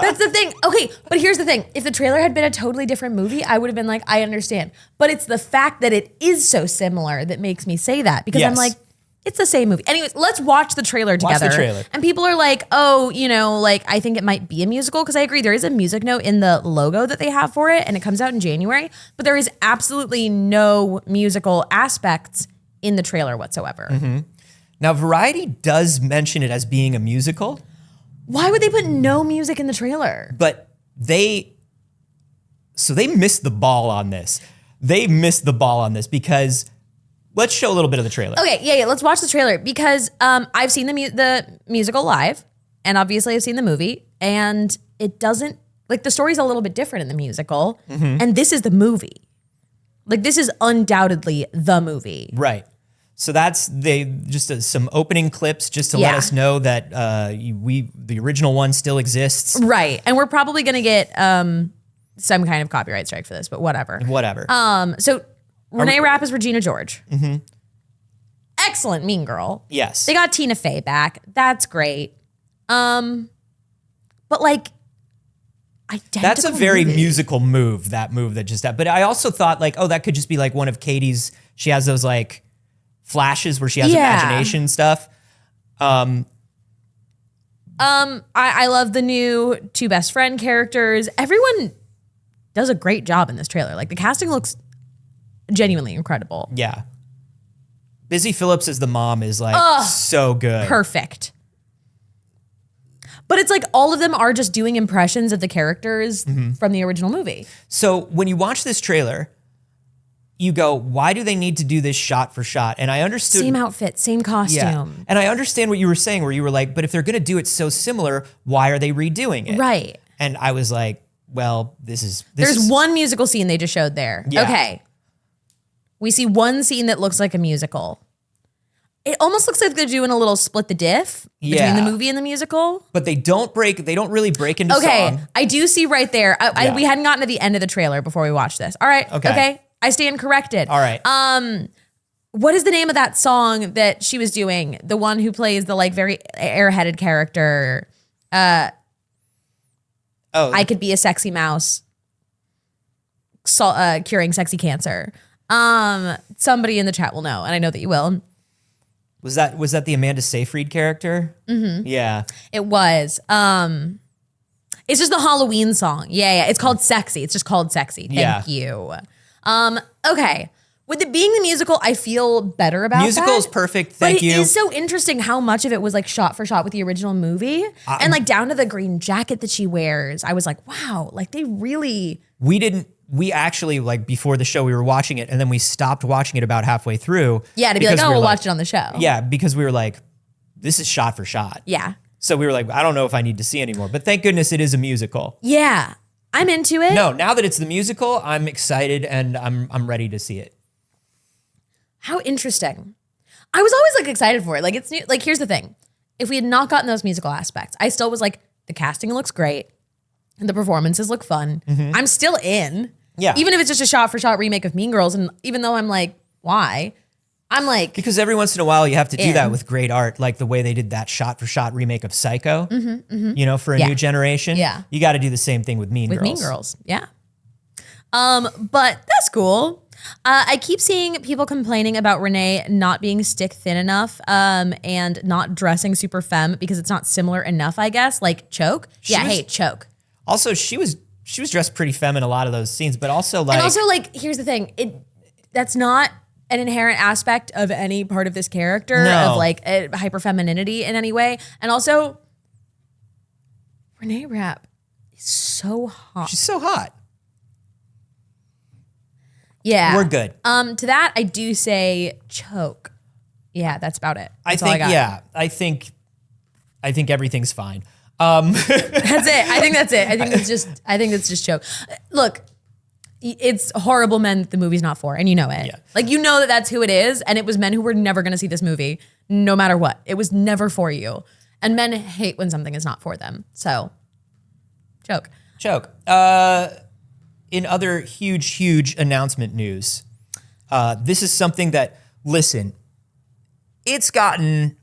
That's the thing. Okay, but here's the thing. If the trailer had been a totally different movie, I would have been like, I understand. But it's the fact that it is so similar that makes me say that. Because I'm Yes. like, it's the same movie. Anyways, let's watch the trailer together. Watch the trailer. And people are like, oh, like, I think it might be a musical. Because I agree, there is a music note in the logo that they have for it. And it comes out in January. But there is absolutely no musical aspects in the trailer whatsoever. Now, Variety does mention it as being a musical. Why would they put no music in the trailer? But they missed the ball on this. They missed the ball on this because let's show a little bit of the trailer. Okay, yeah. Let's watch the trailer because I've seen the musical live, and obviously I've seen the movie, and it doesn't like the story's a little bit different in the musical, and this is the movie. Like this is undoubtedly the movie. Right. So that's some opening clips just to let us know that the original one still exists. Right, and we're probably gonna get some kind of copyright strike for this, but whatever. Whatever. So Renee Rapp is Regina George. Excellent Mean Girl. Yes. They got Tina Fey back. That's great. But like, identical That's a very movie. musical move, that move that just happened. But I also thought like, oh, that could just be like one of Katie's, she has those like flashes where she has imagination stuff. I love the new two best friend characters. Everyone does a great job in this trailer. Like the casting looks genuinely incredible. Yeah. Busy Phillips as the mom is like so good. Perfect. But it's like all of them are just doing impressions of the characters from the original movie. So when you watch this trailer, you go, why do they need to do this shot for shot? And I understood. Same outfit, same costume. Yeah. And I understand what you were saying where you were like, but if they're going to do it so similar, why are they redoing it? Right. And I was like, well, this There's is one musical scene they just showed there. Yeah. Okay. We see one scene that looks like a musical. It almost looks like they're doing a little split the diff between the movie and the musical. But they don't really break into Okay, song. I do see right there. We hadn't gotten to the end of the trailer before we watched this. All right. Okay. I stand corrected. All right. What is the name of that song that she was doing? The one who plays the like very airheaded character. I could be a sexy mouse. Curing sexy cancer. Somebody in the chat will know, and I know that you will. Was that the Amanda Seyfried character? Mm-hmm. Yeah. It was. It's just the Halloween song. Yeah. It's called Sexy. It's just called Sexy. Thank you. Okay. With it being the musical, I feel better about Musical that. is perfect. Thank you. It is so interesting how much of it was like shot for shot with the original movie. And like down to the green jacket that she wears. I was like, wow, like they really. We actually, like before the show, we were watching it and then we stopped watching it about halfway through. Yeah, to be like, oh, we'll watch it on the show. Yeah, because we were like, this is shot for shot. Yeah. So we were like, I don't know if I need to see anymore. But thank goodness it is a musical. Yeah. I'm into it. No, now that it's the musical, I'm excited and I'm ready to see it. How interesting. I was always like excited for it. Like it's new. Like here's the thing. If we had not gotten those musical aspects, I still was like, the casting looks great. And the performances look fun. Mm-hmm. I'm still in. Yeah. Even if it's just a shot for shot remake of Mean Girls. And even though I'm like, why? I'm like. Because every once in a while you have to do in. that with great art, like the way they did that shot for shot remake of Psycho, for a new generation. Yeah. You got to do the same thing with Mean Girls. With Mean Girls, yeah. But that's cool. I keep seeing people complaining about Renee not being stick thin enough and not dressing super femme because it's not similar enough, I guess. Like Choke. Choke. Also, she was she was dressed pretty femme in a lot of those scenes, but also like. And also, like, here's the thing: that's not an inherent aspect of any part of this character of like hyper femininity in any way. And also, Renee Rapp is so hot. She's so hot. Yeah, we're good. To that, I do say choke. Yeah, that's about it. That's all I got. Yeah, I think everything's fine. That's it. I think that's it. I think it's just choke. Look, it's horrible men that the movie's not for, and you know it. Yeah. Like, you know that that's who it is, and it was men who were never going to see this movie, no matter what. It was never for you. And men hate when something is not for them. So, choke. In other huge announcement news, this is something that, listen, it's gotten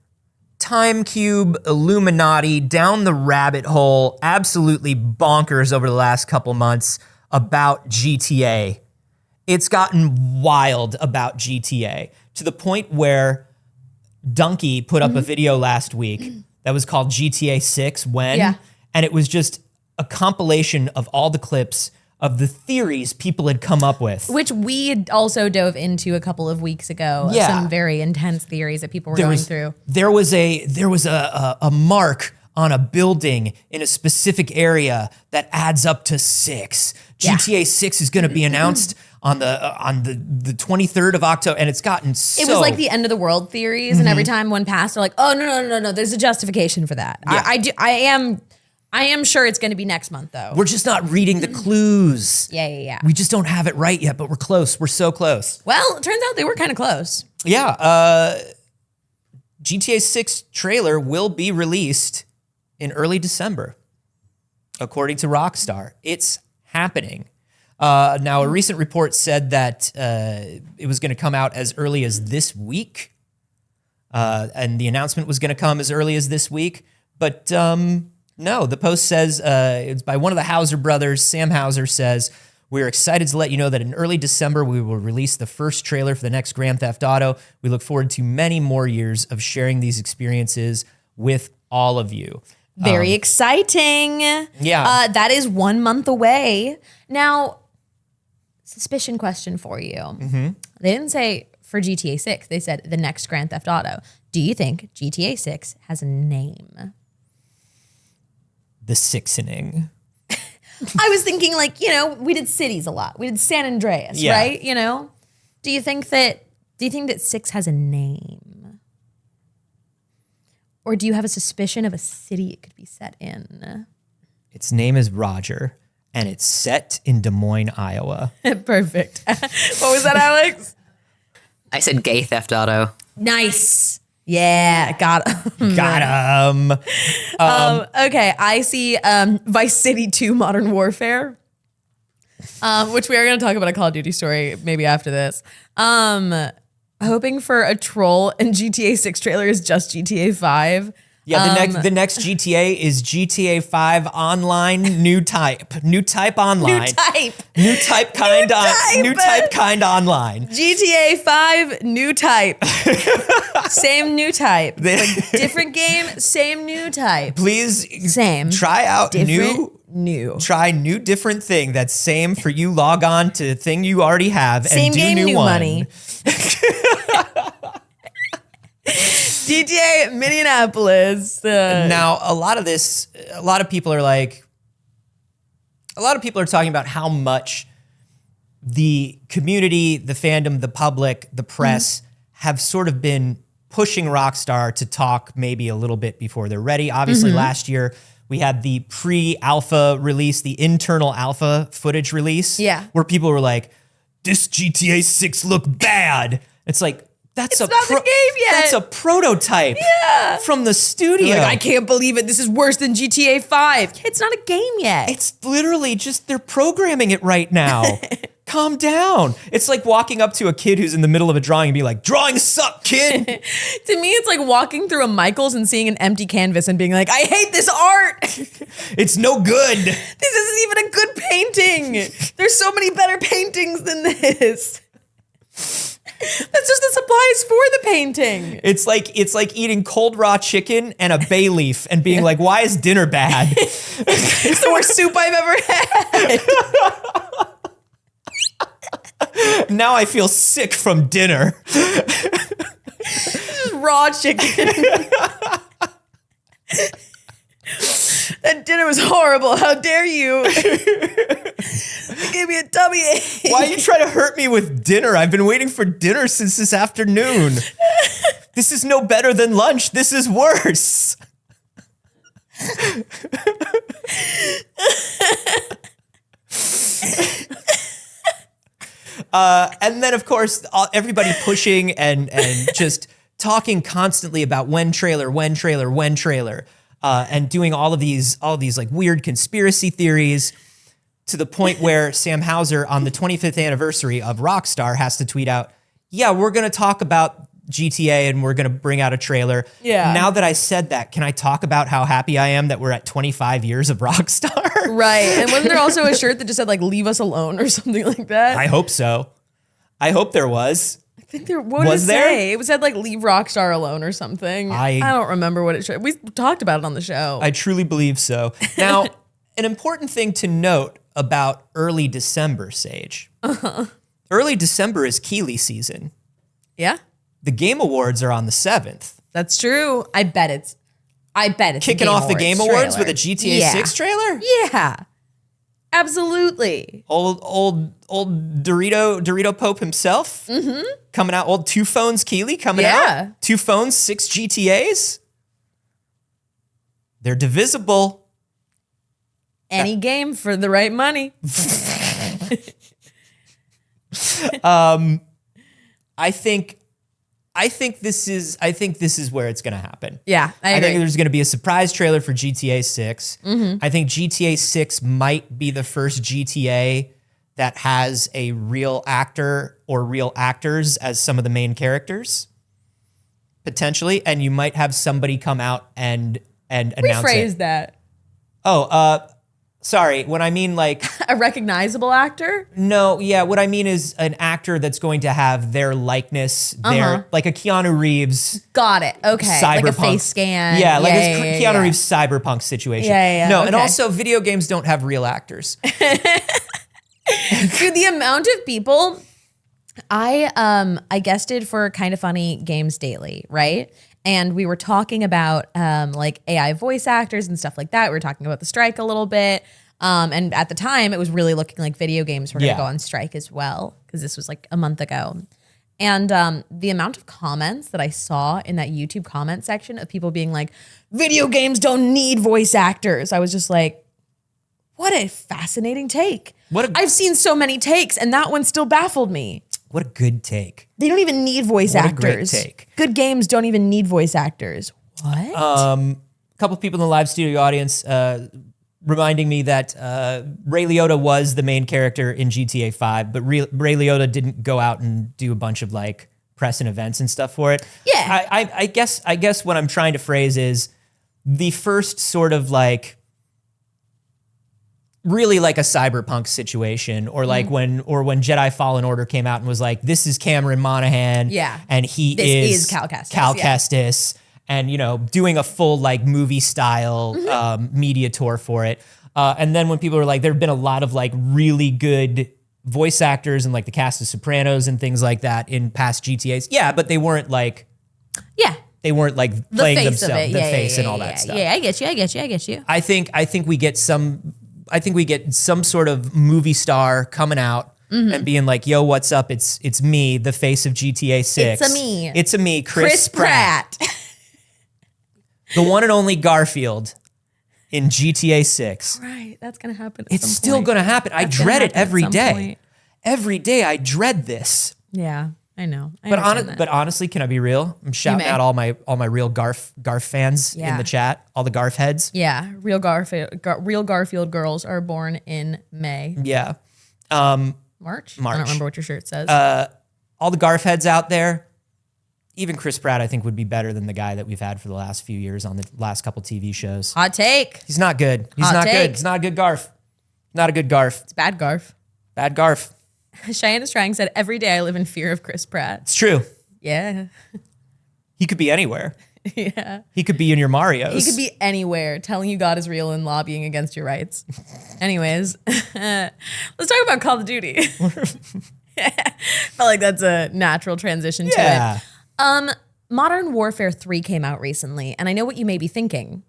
Time Cube, Illuminati, down the rabbit hole, absolutely bonkers over the last couple months about GTA. It's gotten wild about GTA to the point where Donkey put up a video last week that was called GTA 6 When, and it was just a compilation of all the clips of the theories people had come up with. Which we also dove into a couple of weeks ago. Yeah. Some very intense theories that people were going through. There was a mark on a building in a specific area that adds up to 6. GTA 6 is going to be announced on the 23rd of October, and it's gotten so... It was like the end of the world theories, and every time one passed, they're like, oh, no, there's a justification for that. Yeah. I am sure it's going to be next month, though. We're just not reading the clues. Yeah. We just don't have it right yet, but we're close. We're so close. Well, it turns out they were kind of close. Yeah. GTA 6 trailer will be released in early December, according to Rockstar. It's happening. Now, a recent report said that it was going to come out as early as this week, and the announcement was going to come as early as this week. But no, the post says it's by one of the Hauser brothers. Sam Hauser says, "We're excited to let you know that in early December, we will release the first trailer for the next Grand Theft Auto. We look forward to many more years of sharing these experiences with all of you." Very exciting. Yeah. That is 1 month away. Now, suspicion question for you. They didn't say for GTA 6. They said the next Grand Theft Auto. Do you think GTA 6 has a name? The Sixening. I was thinking, like, we did cities a lot. We did San Andreas, right? Do you think that 6 has a name? Or do you have a suspicion of a city it could be set in? Its name is Roger, and it's set in Des Moines, Iowa. Perfect. What was that, Alex? I said Gay Theft Auto. Nice. Yeah, got him. Okay, I see Vice City 2 Modern Warfare, which we are going to talk about a Call of Duty story maybe after this. Hoping for a troll, and GTA 6 trailer is just GTA 5. Yeah, the next GTA is GTA 5 online, new type online. New type kind online. GTA 5 new type. Same new type. Like, different game, same new type. Please same. Try out new. Try new different thing that's same for you. Log on to thing you already have and same do game, new one. Money. GTA Minneapolis. Now, a lot of people are talking about how much the community, the fandom, the public, the press have sort of been pushing Rockstar to talk maybe a little bit before they're ready. Obviously, last year we had the pre-alpha release, the internal alpha footage release, where people were like, "This GTA 6 look bad." It's like, it's not the game yet. That's a prototype from the studio. Like, I can't believe it. This is worse than GTA 5. It's not a game yet. It's literally just they're programming it right now. Calm down. It's like walking up to a kid who's in the middle of a drawing and be like, "Drawings suck, kid." To me, it's like walking through a Michael's and seeing an empty canvas and being like, "I hate this art. It's no good. This isn't even a good painting. There's so many better paintings than this." That's just the supplies for the painting. It's like eating cold raw chicken and a bay leaf and being like, why is dinner bad? It's the worst soup I've ever had. Now I feel sick from dinner. Just raw chicken. That dinner was horrible. How dare you? It gave me a tummy ache. Why are you trying to hurt me with dinner? I've been waiting for dinner since this afternoon. This is no better than lunch. This is worse. And then, of course, everybody pushing and just talking constantly about when trailer, and doing all of these like weird conspiracy theories to the point where Sam Houser on the 25th anniversary of Rockstar has to tweet out, yeah, we're going to talk about GTA and we're going to bring out a trailer. Yeah. Now that I said that, can I talk about how happy I am that we're at 25 years of Rockstar? Right. And wasn't there also a shirt that just said like, leave us alone or something like that? I hope so. I hope there was. I think there was there? It said like leave Rockstar alone or something. I don't remember what it said. We talked about it on the show. I truly believe so. Now, an important thing to note about early December, Saige. Early December is Keighley season. Yeah. The Game Awards are on the 7th. That's true. I bet it's kicking off the Game Awards with a GTA 6 trailer? Yeah. Absolutely. Old Dorito Pope himself coming out. Old Two Phones Keighley coming out. 2 phones, 6 GTAs. They're divisible. Any game for the right money. I think this is where it's going to happen. Yeah, I agree. think there's going to be a surprise trailer for GTA 6. I think GTA 6 might be the first GTA that has a real actor or real actors as some of the main characters, potentially. And you might have somebody come out and announce Rephrase it. that. Sorry, when I mean like a recognizable actor? No, yeah, what I mean is an actor that's going to have their likeness, their like a Keanu Reeves. Got it. Okay. Cyberpunk. Like a face scan. Yeah, like a Keanu Reeves cyberpunk situation. Yeah. No, okay. and also video games don't have real actors. Dude, the amount of people I guested for Kind of Funny Games Daily, right? And we were talking about like AI voice actors and stuff like that. We were talking about the strike a little bit. And at the time, it was really looking like video games were going to go on strike as well, because this was like a month ago. And the amount of comments that I saw in that YouTube comment section of people being like, video games don't need voice actors. I was just like, what a fascinating take. I've seen so many takes, and that one still baffled me. What a good take. They don't even need voice actors. What a great take. Good games don't even need voice actors. What? A couple of people in the live studio audience reminding me that Ray Liotta was the main character in GTA 5, but Ray Liotta didn't go out and do a bunch of like press and events and stuff for it. Yeah. I guess what I'm trying to phrase is the first sort of like really like a cyberpunk situation, or like when Jedi Fallen Order came out and was like, this is Cameron Monaghan. Yeah. And this is Cal Kestis. Cal Kestis. And, you know, doing a full like movie style media tour for it. And then when people were like, there have been a lot of like really good voice actors and like the cast of Sopranos and things like that in past GTAs. Yeah, but they weren't like, they weren't like playing themselves, the face and all that stuff. Yeah, I get you. I think we get some sort of movie star coming out and being like, yo, what's up? It's me, the face of GTA 6. It's a me, Chris Pratt. The one and only Garfield in GTA 6. Right, that's going to happen at It's some still point. going to happen. I dread it every day. Point. Every day I dread this. Yeah, I know. But honestly, can I be real? I'm shouting out all my real Garf fans in the chat, all the Garf heads. Yeah, real Garfield girls are born in May. Yeah. March. I don't remember what your shirt says. All the Garf heads out there. Even Chris Pratt, I think, would be better than the guy that we've had for the last few years on the last couple TV shows. Hot take. He's not good. He's not good. He's not a good Garf. Not a good Garf. It's bad Garf. Bad Garf. Cheyenne is trying said, every day I live in fear of Chris Pratt. It's true. Yeah. He could be anywhere. Yeah. He could be in your Marios. He could be anywhere telling you God is real and lobbying against your rights. Anyways, let's talk about Call of Duty. Felt like that's a natural transition to it. Modern Warfare 3 came out recently, and I know what you may be thinking.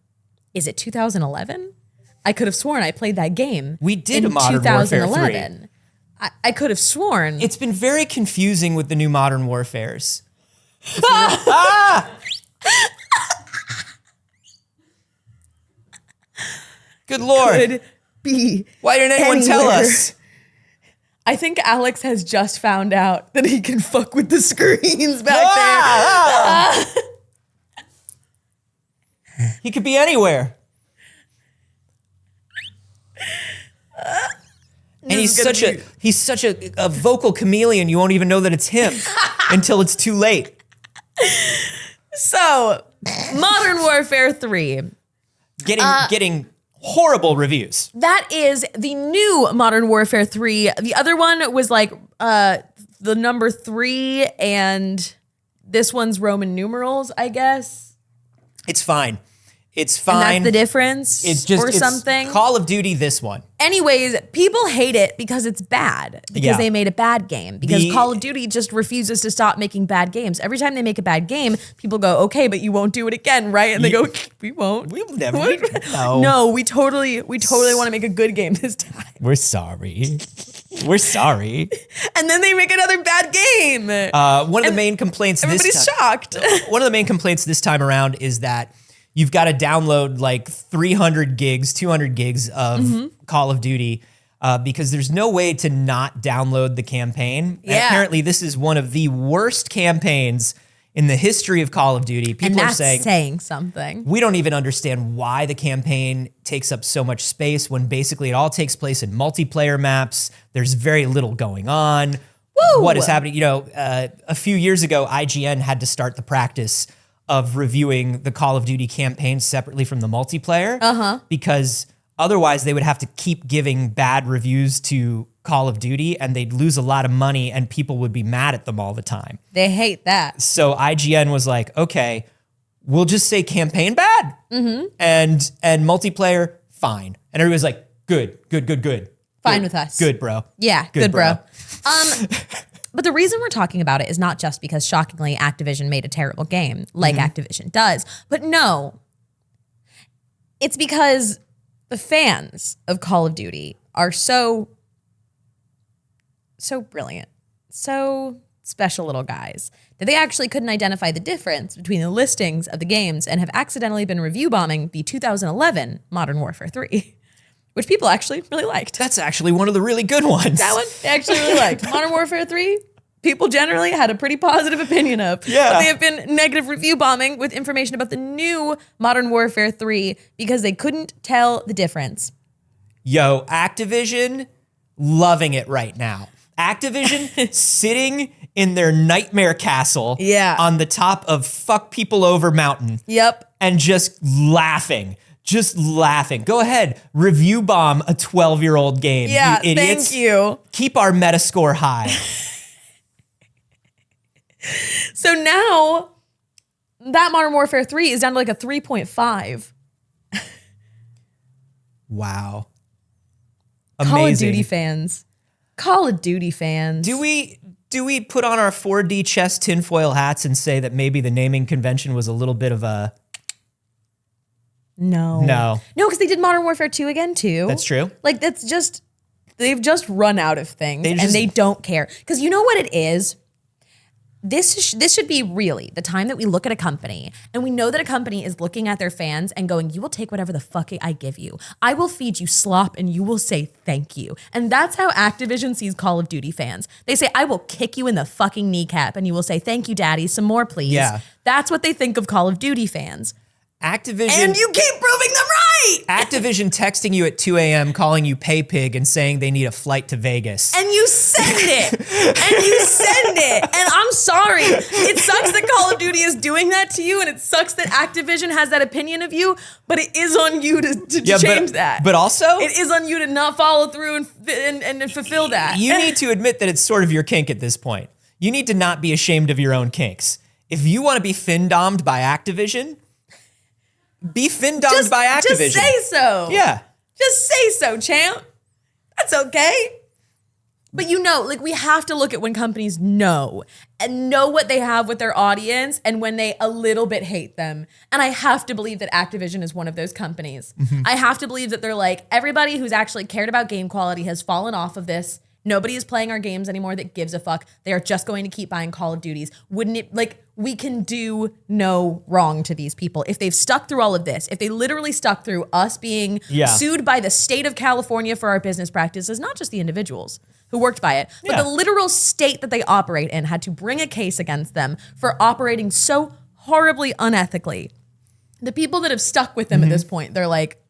Is it 2011? I could have sworn I played that game. We did in Modern Warfare 3. I could have sworn. It's been very confusing with the new Modern Warfares. Good Lord. Could be. Why didn't anyone tell anywhere. us? I think Alex has just found out that he can fuck with the screens back there. He could be anywhere. And he's such a vocal chameleon, you won't even know that it's him until it's too late. So, Modern Warfare 3. Getting horrible reviews. That is the new Modern Warfare 3. The other one was like the number 3, and this one's Roman numerals, I guess. It's fine. It's fine. And that's the difference or something. Call of Duty, this one. Anyways, people hate it because it's bad. Because they made a bad game. Because Call of Duty just refuses to stop making bad games. Every time they make a bad game, people go, okay, but you won't do it again, right? And they go, we won't. We'll never. No, we totally want to make a good game this time. We're sorry. We're sorry. And then they make another bad game. One of the main complaints everybody's shocked. One of the main complaints this time around is that you've got to download like 300 gigs, 200 gigs of Call of Duty because there's no way to not download the campaign. Yeah. And apparently this is one of the worst campaigns in the history of Call of Duty. People are saying something. We don't even understand why the campaign takes up so much space when basically it all takes place in multiplayer maps. There's very little going on. Woo! What is happening? You know, a few years ago, IGN had to start the practice of reviewing the Call of Duty campaign separately from the multiplayer because otherwise they would have to keep giving bad reviews to Call of Duty and they'd lose a lot of money and people would be mad at them all the time. They hate that. So IGN was like, okay, we'll just say campaign bad and multiplayer fine. And everybody's like, good. Fine with us. Good, bro. Yeah, good bro. But the reason we're talking about it is not just because, shockingly, Activision made a terrible game, like Activision does. But no, it's because the fans of Call of Duty are so brilliant, so special little guys, that they actually couldn't identify the difference between the listings of the games and have accidentally been review bombing the 2011 Modern Warfare 3. Which people actually really liked. That's actually one of the really good ones. That one they actually really liked. Modern Warfare 3, people generally had a pretty positive opinion of. Yeah. But they have been negative review bombing with information about the new Modern Warfare 3 because they couldn't tell the difference. Yo, Activision, loving it right now. Activision sitting in their nightmare castle on the top of Fuck People Over Mountain. Yep. And just laughing. Go ahead, review bomb a 12-year-old game. Yeah, you idiots. thank you. Keep our Metascore high. So now that Modern Warfare 3 is down to like a 3.5. Wow. Amazing. Call of Duty fans. Do we put on our 4D chess tinfoil hats and say that maybe the naming convention was a little bit of a... No, because they did Modern Warfare 2 again too. That's true. Like they've just run out of things and they don't care. Because you know what it is? This should be really the time that we look at a company and we know that a company is looking at their fans and going, you will take whatever the fuck I give you. I will feed you slop and you will say thank you. And that's how Activision sees Call of Duty fans. They say, I will kick you in the fucking kneecap and you will say, thank you, daddy, some more please. Yeah. That's what they think of Call of Duty fans. Activision. And you keep proving them right. Activision texting you at 2 a.m., calling you pay pig and saying they need a flight to Vegas. And you send it. And I'm sorry. It sucks that Call of Duty is doing that to you, and it sucks that Activision has that opinion of you, but it is on you to change that. But also, it is on you to not follow through and fulfill that. You need to admit that it's sort of your kink at this point. You need to not be ashamed of your own kinks. If you want to be fin-dommed by Activision, be fin-dommed by Activision. Just say so. Yeah. Just say so, champ. That's okay. But we have to look at when companies know what they have with their audience and when they a little bit hate them. And I have to believe that Activision is one of those companies. Mm-hmm. I have to believe that they're like, everybody who's actually cared about game quality has fallen off of this. Nobody is playing our games anymore that gives a fuck. They are just going to keep buying Call of Duties. Wouldn't it, we can do no wrong to these people. If they've stuck through all of this, if they literally stuck through us being sued by the state of California for our business practices, not just the individuals who worked by it, but the literal state that they operate in had to bring a case against them for operating so horribly unethically. The people that have stuck with them at this point, they're like,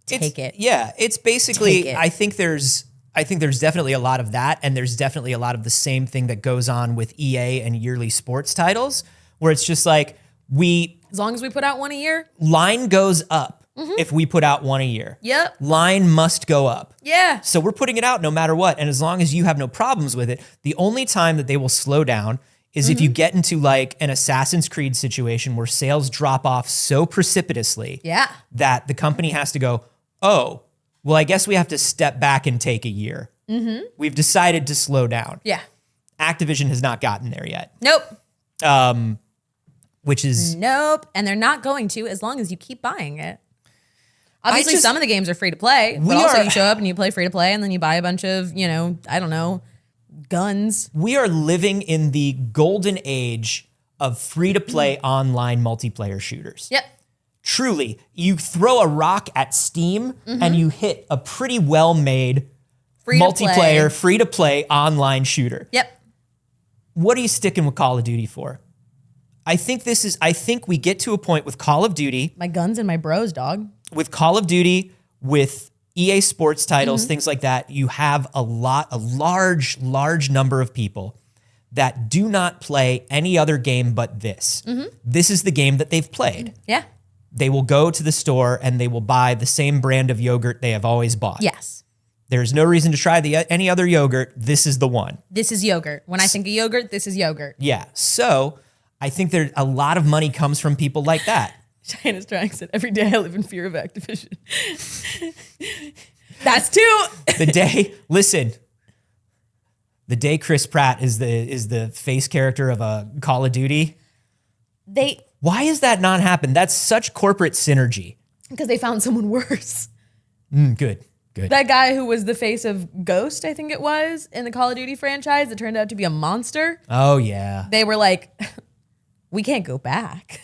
take it. Yeah, it's basically, I think there's definitely a lot of that, and there's definitely a lot of the same thing that goes on with EA and yearly sports titles, where it's just like, as long as we put out one a year, line goes up if we put out one a year. Yep. Line must go up. Yeah. So we're putting it out no matter what, and as long as you have no problems with it, the only time that they will slow down is if you get into like an Assassin's Creed situation where sales drop off so precipitously that the company has to go, oh, well, I guess we have to step back and take a year. Mm-hmm. We've decided to slow down. Yeah. Activision has not gotten there yet. Nope. Which is... Nope. And they're not going to as long as you keep buying it. Obviously, some of the games are free to play, but also you show up and you play free to play and then you buy a bunch of, guns. We are living in the golden age of free-to-play online multiplayer shooters. Yep. Truly, you throw a rock at Steam and you hit a pretty well-made multiplayer, free-to-play online shooter. Yep. What are you sticking with Call of Duty for? I think we get to a point with Call of Duty. My guns and my bros, dog. With Call of Duty, with EA Sports titles, things like that, you have a large number of people that do not play any other game but this. This is the game that they've played. Yeah. They will go to the store and they will buy the same brand of yogurt they have always bought. Yes. There's no reason to try any other yogurt. This is the one. This is yogurt. When I think of yogurt, this is yogurt. Yeah. So I think there a lot of money comes from people like that. China's trying to every day I live in fear of Activision. That's two. The day Chris Pratt is the face character of a Call of Duty. Why has that not happened? That's such corporate synergy. Because they found someone worse. Good. That guy who was the face of Ghost, I think it was, in the Call of Duty franchise that turned out to be a monster. Oh, yeah. They were like, we can't go back.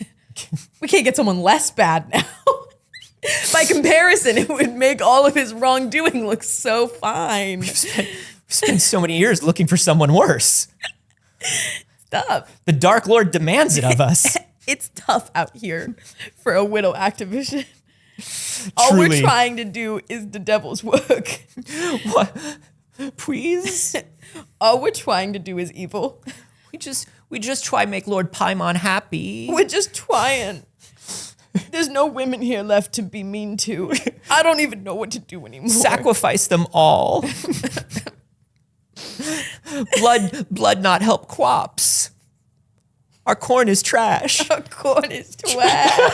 We can't get someone less bad now. By comparison, it would make all of his wrongdoing look so fine. We've spent so many years looking for someone worse. Tough. The Dark Lord demands it of us. It's tough out here for a widow Activision. All we're trying to do is the devil's work. What? Please? All we're trying to do is evil. We just try to make Lord Paimon happy. We're just trying. There's no women here left to be mean to. I don't even know what to do anymore. Sacrifice them all. Blood not help crops. Our corn is trash. Our corn is trash.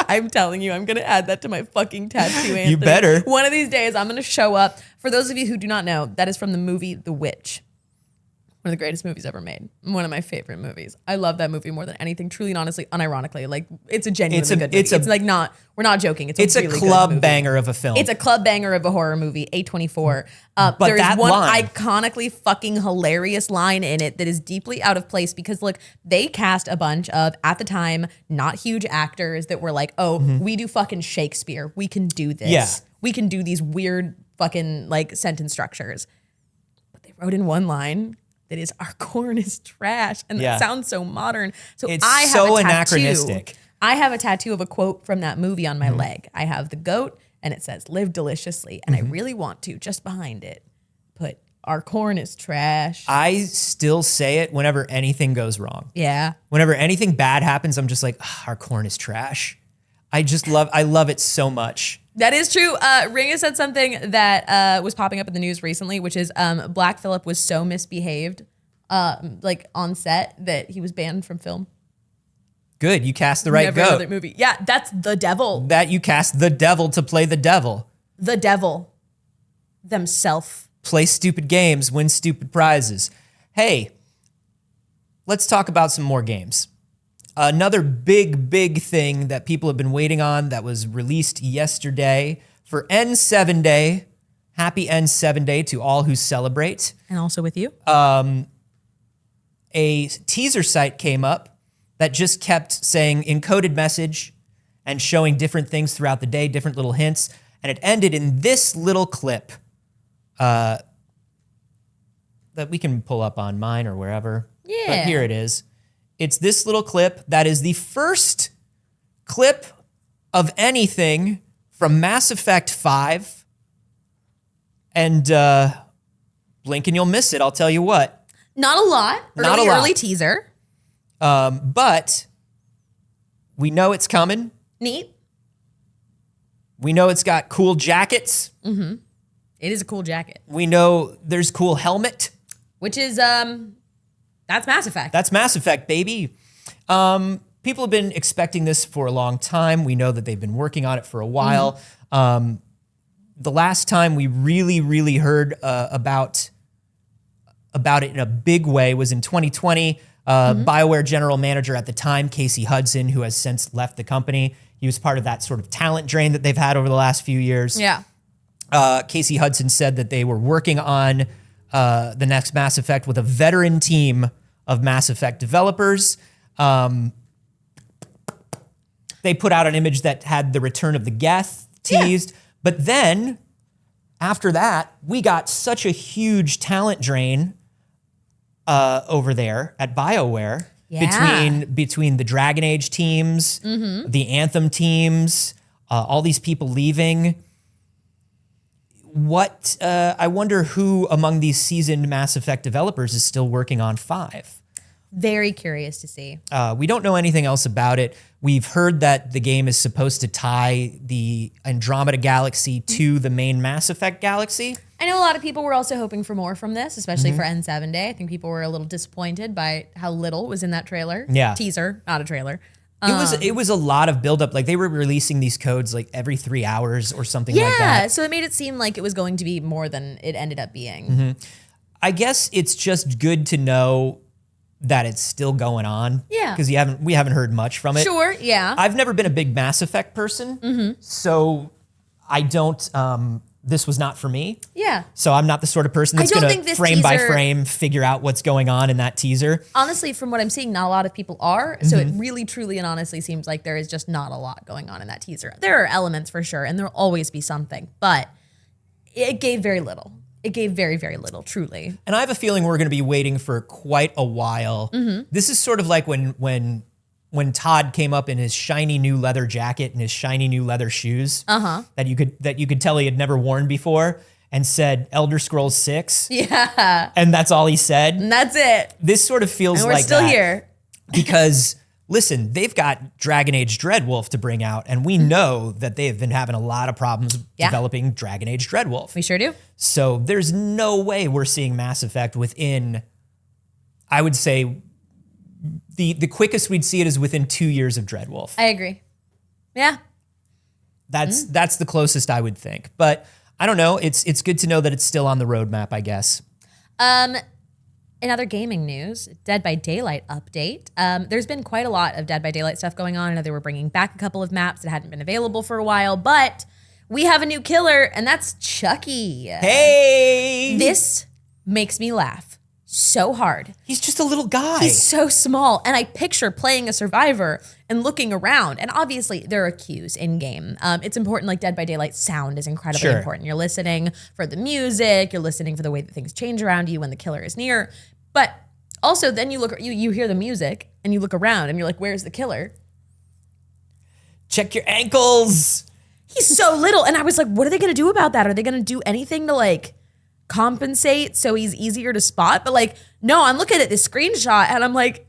I'm telling you, I'm going to add that to my fucking tattoo, Anthony. You better. One of these days, I'm going to show up. For those of you who do not know, that is from the movie The Witch. One of the greatest movies ever made. One of my favorite movies. I love that movie more than anything. Truly and honestly, unironically, like it's a genuinely good movie. It's like not. We're not joking. It's a really club good movie. banger of a film. It's a club banger of a horror movie. A24. But there is one iconically fucking hilarious line in it that is deeply out of place because look, they cast a bunch of at the time not huge actors that were like, oh, we do fucking Shakespeare. We can do this. Yeah. We can do these weird fucking like sentence structures. But they wrote in one line. that is our corn is trash. And Yeah. that sounds so modern. So It's I have so a tattoo. anachronistic. I have a tattoo of a quote from that movie on my leg. I have the goat and it says live deliciously. And I really want to, just behind it, put our corn is trash. I still say it whenever anything goes wrong. Yeah. Whenever anything bad happens, I'm just like, our corn is trash. I love it so much. That is true. Ring has said something that was popping up in the news recently, which is Black Phillip was so misbehaved like on set that he was banned from film. Good. You cast the right Never goat. another movie. Yeah, that's the devil. That you cast the devil to play the devil. The devil themselves. Play stupid games, win stupid prizes. Hey, let's talk about some more games. Another big thing that people have been waiting on that was released yesterday for N7 Day. Happy N7 Day to all who celebrate. And also with you. A teaser site came up that just kept saying encoded message and showing different things throughout the day, different little hints. And it ended in this little clip that we can pull up on mine or wherever. Yeah. But here it is. It's this little clip that is the first clip of anything from Mass Effect 5. And blink and you'll miss it, I'll tell you what. Not a lot. Not a lot. Early teaser. But we know it's coming. Neat. We know it's got cool jackets. It is a cool jacket. We know there's cool helmet. Which is that's Mass Effect. That's Mass Effect, baby. People have been expecting this for a long time. We know that they've been working on it for a while. The last time we really heard about it in a big way was in 2020. BioWare general manager at the time, Casey Hudson, who has since left the company. He was part of that sort of talent drain that they've had over the last few years. Yeah. Casey Hudson said that they were working on the next Mass Effect with a veteran team of Mass Effect developers. They put out an image that had the return of the Geth teased. Yeah. But then, after that, we got such a huge talent drain over there at BioWare between the Dragon Age teams, the Anthem teams, all these people leaving. I wonder who among these seasoned Mass Effect developers is still working on 5. Very curious to see. We don't know anything else about it. We've heard that the game is supposed to tie the Andromeda Galaxy to the main Mass Effect galaxy. I know a lot of people were also hoping for more from this, especially for N7 Day. I think people were a little disappointed by how little was in that trailer. Yeah. Teaser, not a trailer. It was a lot of buildup. Like they were releasing these codes like every 3 hours or something like that. Yeah, so it made it seem like it was going to be more than it ended up being. I guess it's just good to know that it's still going on. Yeah. Because we haven't heard much from it. Sure, yeah. I've never been a big Mass Effect person, so I don't. This was not for me. Yeah. So I'm not the sort of person that's going to frame by frame figure out what's going on in that teaser. Honestly, from what I'm seeing, not a lot of people are. So it really, truly, and honestly seems like there is just not a lot going on in that teaser. There are elements for sure, and there'll always be something, but it gave very little. It gave very, very little, truly. And I have a feeling we're going to be waiting for quite a while. This is sort of like when Todd came up in his shiny new leather jacket and his shiny new leather shoes that you could tell he had never worn before and said Elder Scrolls 6. Yeah. And that's all he said. And that's it. This sort of feels And we're like still that here. because listen, they've got Dragon Age Dreadwolf to bring out, and we know that they have been having a lot of problems developing Dragon Age Dreadwolf. We sure do. So there's no way we're seeing Mass Effect within, I would say, the quickest we'd see it is within 2 years of Dreadwolf. I agree. Yeah. That's the closest I would think. But I don't know. It's good to know that it's still on the roadmap, I guess. In other gaming news, Dead by Daylight update. There's been quite a lot of Dead by Daylight stuff going on. I know they were bringing back a couple of maps that hadn't been available for a while, but we have a new killer, and that's Chucky. Hey! This makes me laugh so hard. He's just a little guy. He's so small, and I picture playing a survivor and looking around, and obviously there are cues in game. It's important, like Dead by Daylight sound is incredibly important. You're listening for the music, you're listening for the way that things change around you when the killer is near, But also then you hear the music and you look around and you're like, where's the killer? Check your ankles. He's so little. And I was like, what are they going to do about that? Are they going to do anything to like compensate so he's easier to spot? But like, no, I'm looking at this screenshot and I'm like,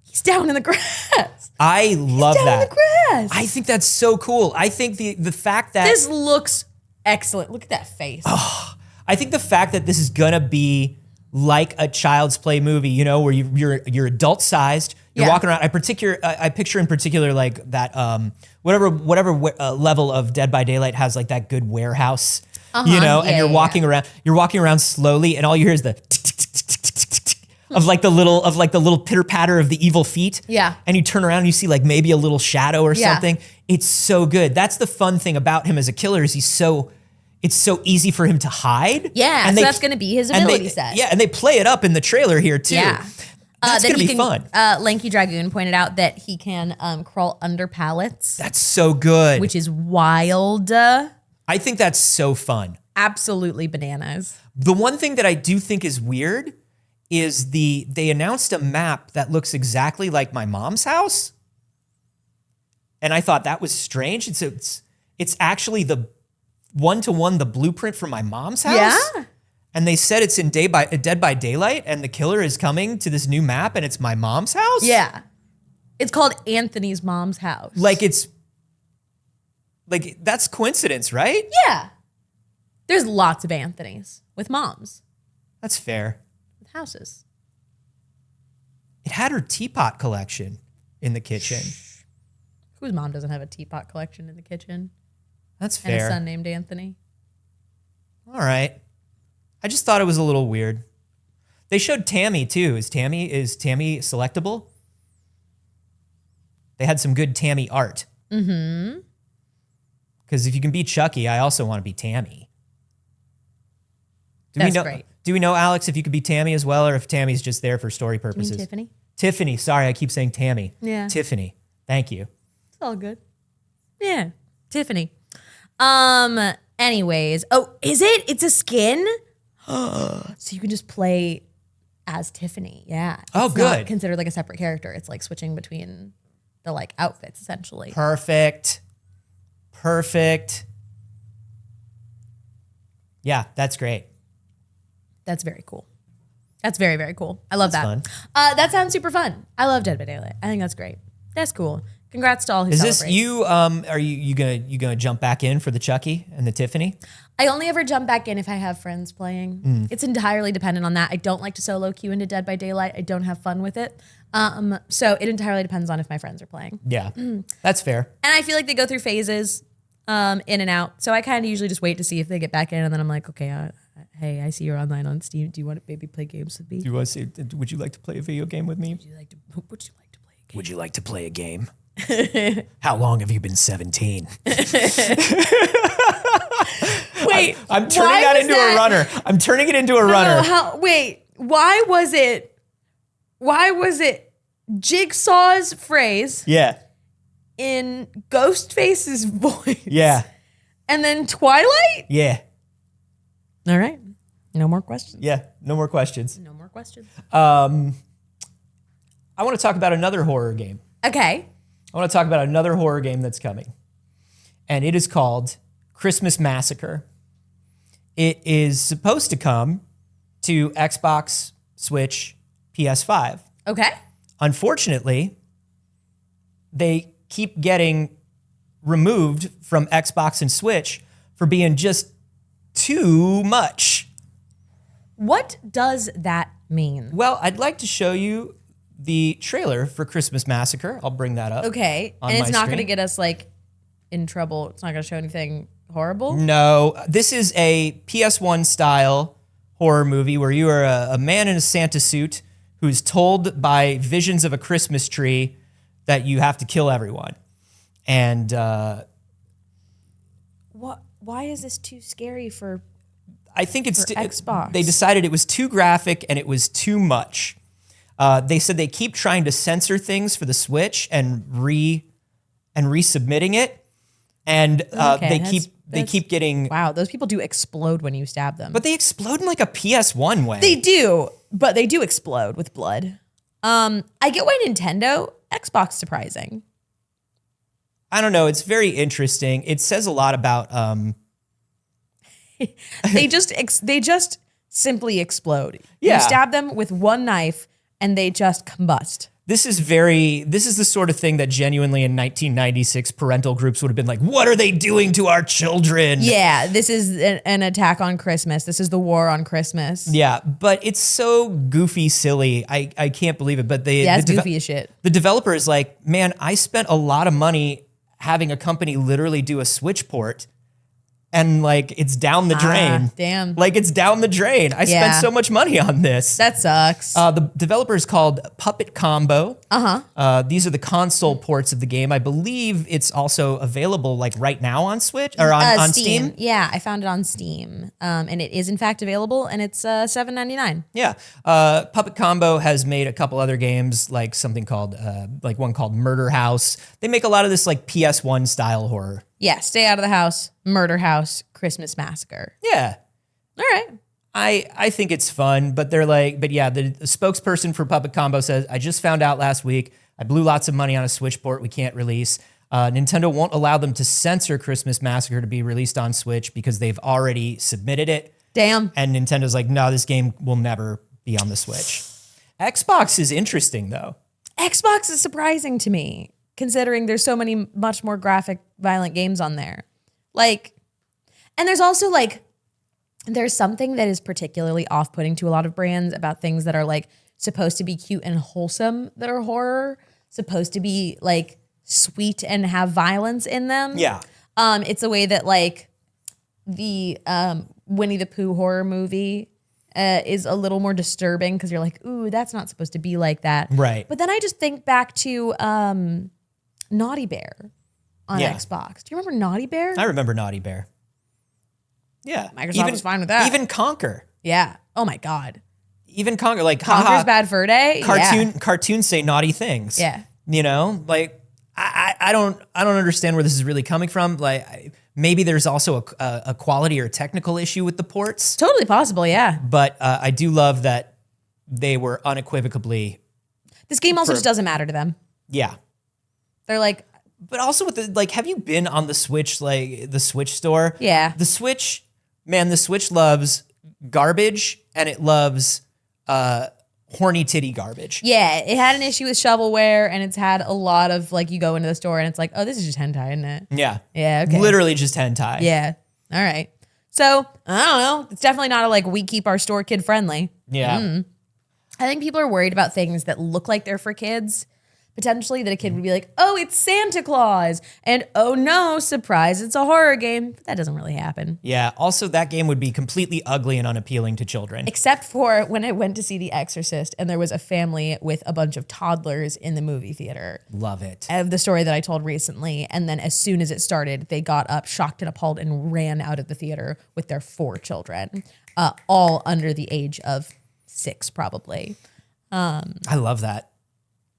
he's down in the grass. I love down that. in the grass. I think that's so cool. I think the fact that This looks excellent. Look at that face. I think the fact that this is gonna be like a Child's Play movie, you know, where you're adult sized, you're Yeah. walking around. I picture in particular like that whatever level of Dead by Daylight has like that good warehouse, you know, and you're walking around. You're walking around slowly, and all you hear is the tick, tick, tick, tick, tick, tick, tick of like the little pitter patter of the evil feet. Yeah. And you turn around and you see like maybe a little shadow or Yeah. something. It's so good. That's the fun thing about him as a killer is it's so easy for him to hide. Yeah, and so that's gonna be his ability set. Yeah, and they play it up in the trailer here too. Yeah. That's that gonna he be can, fun. Lanky Dragoon pointed out that he can crawl under pallets, That's so good. which is wild. I think that's so fun. Absolutely bananas. The one thing that I do think is weird is they announced a map that looks exactly like my mom's house. And I thought that was strange. It's actually the one-to-one the blueprint from my mom's house. Yeah. And they said it's in Dead by Daylight, and the killer is coming to this new map, and it's my mom's house. Yeah. It's called Anthony's mom's house. Like that's coincidence, right? Yeah. There's lots of Anthony's with moms, That's fair. with houses. It had her teapot collection in the kitchen. Whose mom doesn't have a teapot collection in the kitchen? That's And a fair. son named Anthony. All right. I just thought it was a little weird. They showed Tammy too. Is Tammy selectable? They had some good Tammy art. Mm-hmm. Because if you can be Chucky, I also want to be Tammy. That's great. Do we know, Alex, if you could be Tammy as well, or if Tammy's just there for story You mean purposes? Tiffany? Tiffany. Sorry, I keep saying Tammy. Yeah. Tiffany. Thank you. It's all good. Yeah. Tiffany. Anyways. Oh, is it? It's a skin? So you can just play as Tiffany. Yeah. Oh, It's good. not considered like a separate character. It's like switching between the like outfits essentially. Perfect. Yeah, that's great. That's very cool. That's very, very cool. I love That's that. That sounds super fun. I love Dead by Daylight. I think that's great. That's cool. Congrats to all who Is celebrate. this you? Are you gonna jump back in for the Chucky and the Tiffany? I only ever jump back in if I have friends playing. It's entirely dependent on that. I don't like to solo queue into Dead by Daylight. I don't have fun with it. So it entirely depends on if my friends are playing. Yeah, that's fair. And I feel like they go through phases in and out. So I kind of usually just wait to see if they get back in. And then I'm like, okay, hey, I see you're online on Steam. Do you want to maybe play games with me? Do you want to say? Would you like to play a video game with me? Would you like to play a game? Would you like to play a game? How long have you been 17? Wait, I'm turning that into a runner. I'm turning it into a runner. Why was it Jigsaw's phrase Yeah, in Ghostface's voice? yeah, And then Twilight? yeah, All right. No more questions. yeah. No more questions. No more questions. I want to talk about another horror game. Okay. I want to talk about another horror game that's coming. And it is called Christmas Massacre. It is supposed to come to Xbox, Switch, PS5. Okay. Unfortunately, they keep getting removed from Xbox and Switch for being just too much. What does that mean? Well, I'd like to show you the trailer for Christmas Massacre. I'll bring that up. Okay. On And it's my not going to screen. get us like in trouble. It's not going to show anything horrible. No, this is a PS1 style horror movie where you are a man in a Santa suit who's told by visions of a Christmas tree that you have to kill everyone. And What? Why is this too scary for? I think it's For Xbox. They decided it was too graphic and it was too much. They said they keep trying to censor things for the Switch and resubmitting it, and Okay, they keep getting. Wow, those people do explode when you stab them. But they explode in like a PS1 way. they do. but they do explode with blood. I get why Nintendo, Xbox surprising. I don't know. It's very interesting. It says a lot about They just simply explode. Yeah. You stab them with one knife and they just combust. This is the sort of thing that genuinely in 1996 parental groups would have been like, what are they doing to our children? Yeah, this is an attack on Christmas. This is the war on Christmas. Yeah, but it's so goofy, silly. I can't believe it. But It's goofy as shit. The developer is like, man, I spent a lot of money having a company literally do a Switch port. And like it's down the drain. Damn. Like it's down the drain. I spent so much money on this. That sucks. The developer is called Puppet Combo. These are the console ports of the game. I believe it's also available like right now on Switch or on Steam. Yeah, I found it on Steam, and it is in fact available, and it's $7.99. Yeah. Puppet Combo has made a couple other games, like something called like one called Murder House. They make a lot of this like PS1 style horror. Yeah, Stay Out of the House, Murder House, Christmas Massacre. Yeah. All right. I think it's fun, but they're like, but yeah, the spokesperson for Puppet Combo says, I just found out last week, I blew lots of money on a Switch port we can't release. Nintendo won't allow them to censor Christmas Massacre to be released on Switch because they've already submitted it. Damn. And Nintendo's like, no, this game will never be on the Switch. Xbox is interesting though. Xbox is surprising to me, considering there's so many much more graphic, violent games on there. Like, and there's also like, there's something that is particularly off-putting to a lot of brands about things that are like supposed to be cute and wholesome that are horror, supposed to be like sweet and have violence in them. Yeah. It's a way that like the Winnie the Pooh horror movie is a little more disturbing because you're like, ooh, that's not supposed to be like that. Right. But then I just think back to Naughty Bear on Xbox. Do you remember Naughty Bear? I remember Naughty Bear. Yeah. Microsoft was fine with that. Even Conker. Yeah. Oh my God. Even Conker, like Conker's Bad Fur Day? Cartoons say naughty things. Yeah. You know, like I don't understand where this is really coming from. Like maybe there's also a quality or technical issue with the ports. Totally possible, yeah. But I do love that they were unequivocally. This game also just doesn't matter to them. Yeah. They're like. But also with the, like, have you been on the Switch, like the Switch store? Yeah. The Switch, man, the Switch loves garbage and it loves horny titty garbage. Yeah, it had an issue with shovelware, and it's had a lot of like you go into the store and it's like, oh, this is just hentai, isn't it? Yeah. Yeah. Okay. Literally just hentai. Yeah. All right. So I don't know. It's definitely not a like we keep our store kid friendly. Yeah. I think people are worried about things that look like they're for kids. Potentially that a kid would be like, oh, it's Santa Claus. And oh no, surprise, it's a horror game. But that doesn't really happen. Yeah. Also, that game would be completely ugly and unappealing to children. Except for when I went to see The Exorcist and there was a family with a bunch of toddlers in the movie theater. Love it. Of the story that I told recently. And then as soon as it started, they got up, shocked and appalled, and ran out of the theater with their 4 children, all under the age of 6, probably. I love that.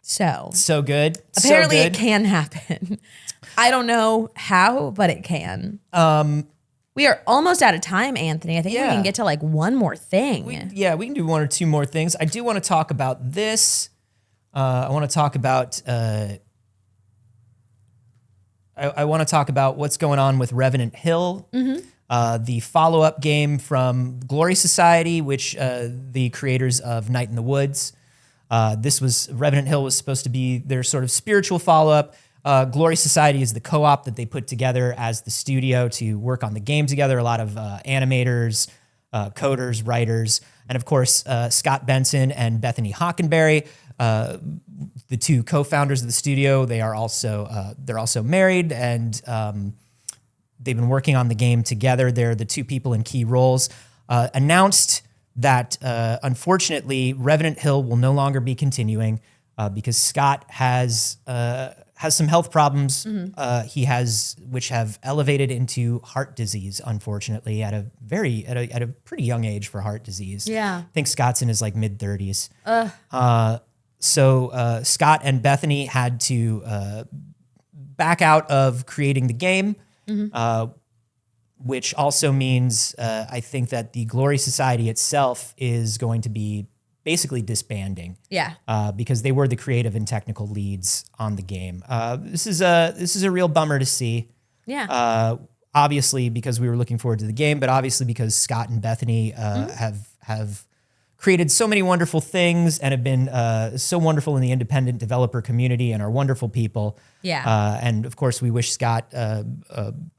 So good. Apparently so it can happen. I don't know how, but it can. We are almost out of time, Anthony. I think we can get to like one more thing. We can do one or two more things. I do want to talk about this. I want to talk about I want to talk about what's going on with Revenant Hill, the follow-up game from Glory Society, which the creators of Night in the Woods. Revenant Hill was supposed to be their sort of spiritual follow-up. Glory Society is the co-op that they put together as the studio to work on the game together. A lot of animators, coders, writers, and of course, Scott Benson and Bethany Hockenberry, the 2 co-founders of the studio. They're also married, and they've been working on the game together. They're the 2 people in key roles. Announced that unfortunately Revenant Hill will no longer be continuing because Scott has some health problems. Which have elevated into heart disease, unfortunately, at a pretty young age for heart disease. Yeah. I think Scott's in his like mid-30s. So Scott and Bethany had to back out of creating the game. Which also means I think that the Glory Society itself is going to be basically disbanding. Yeah. Because they were the creative and technical leads on the game. This is a real bummer to see. Yeah. Obviously because we were looking forward to the game, but obviously because Scott and Bethany have created so many wonderful things and have been so wonderful in the independent developer community and are wonderful people. Yeah. And of course, we wish Scott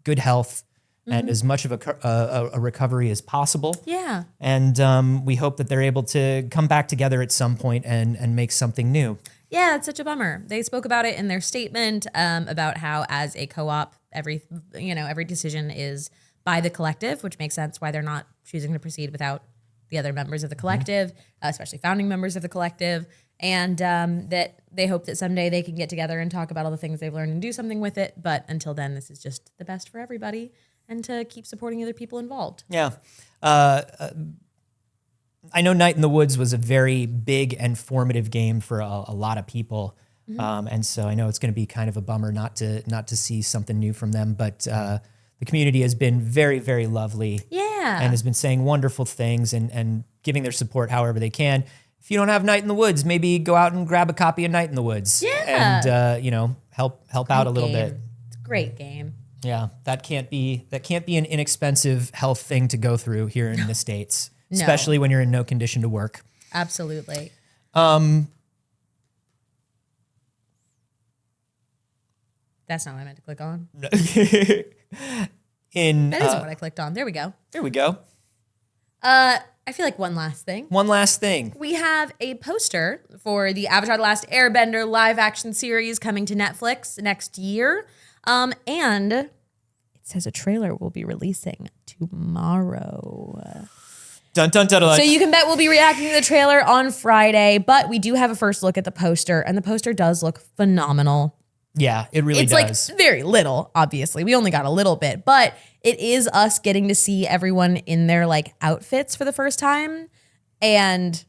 good health and as much of a recovery as possible. Yeah. And we hope that they're able to come back together at some point and make something new. Yeah, it's such a bummer. They spoke about it in their statement about how as a co-op, every decision is by the collective, which makes sense why they're not choosing to proceed without the other members of the collective, especially founding members of the collective, and that they hope that someday they can get together and talk about all the things they've learned and do something with it. But until then, this is just the best for everybody and to keep supporting other people involved. Yeah. I know Night in the Woods was a very big and formative game for a lot of people. And so I know it's going to be kind of a bummer not to see something new from them, but the community has been very, very lovely. Yeah. And has been saying wonderful things and giving their support however they can. If you don't have Night in the Woods, maybe go out and grab a copy of Night in the Woods. Yeah. And help out a little bit. It's a great game. Yeah, that can't be an inexpensive health thing to go through here in the States, especially when you're in no condition to work. Absolutely. That's not what I meant to click on. That isn't what I clicked on. There we go. There we go. I feel like one last thing. One last thing. We have a poster for the Avatar: The Last Airbender live action series coming to Netflix next year. And it says a trailer will be releasing tomorrow. Dun, dun, dun, dun. So you can bet we'll be reacting to the trailer on Friday, but we do have a first look at the poster, and the poster does look phenomenal. Yeah, it really does. It's like very little, obviously. We only got a little bit, but it is us getting to see everyone in their like outfits for the first time. And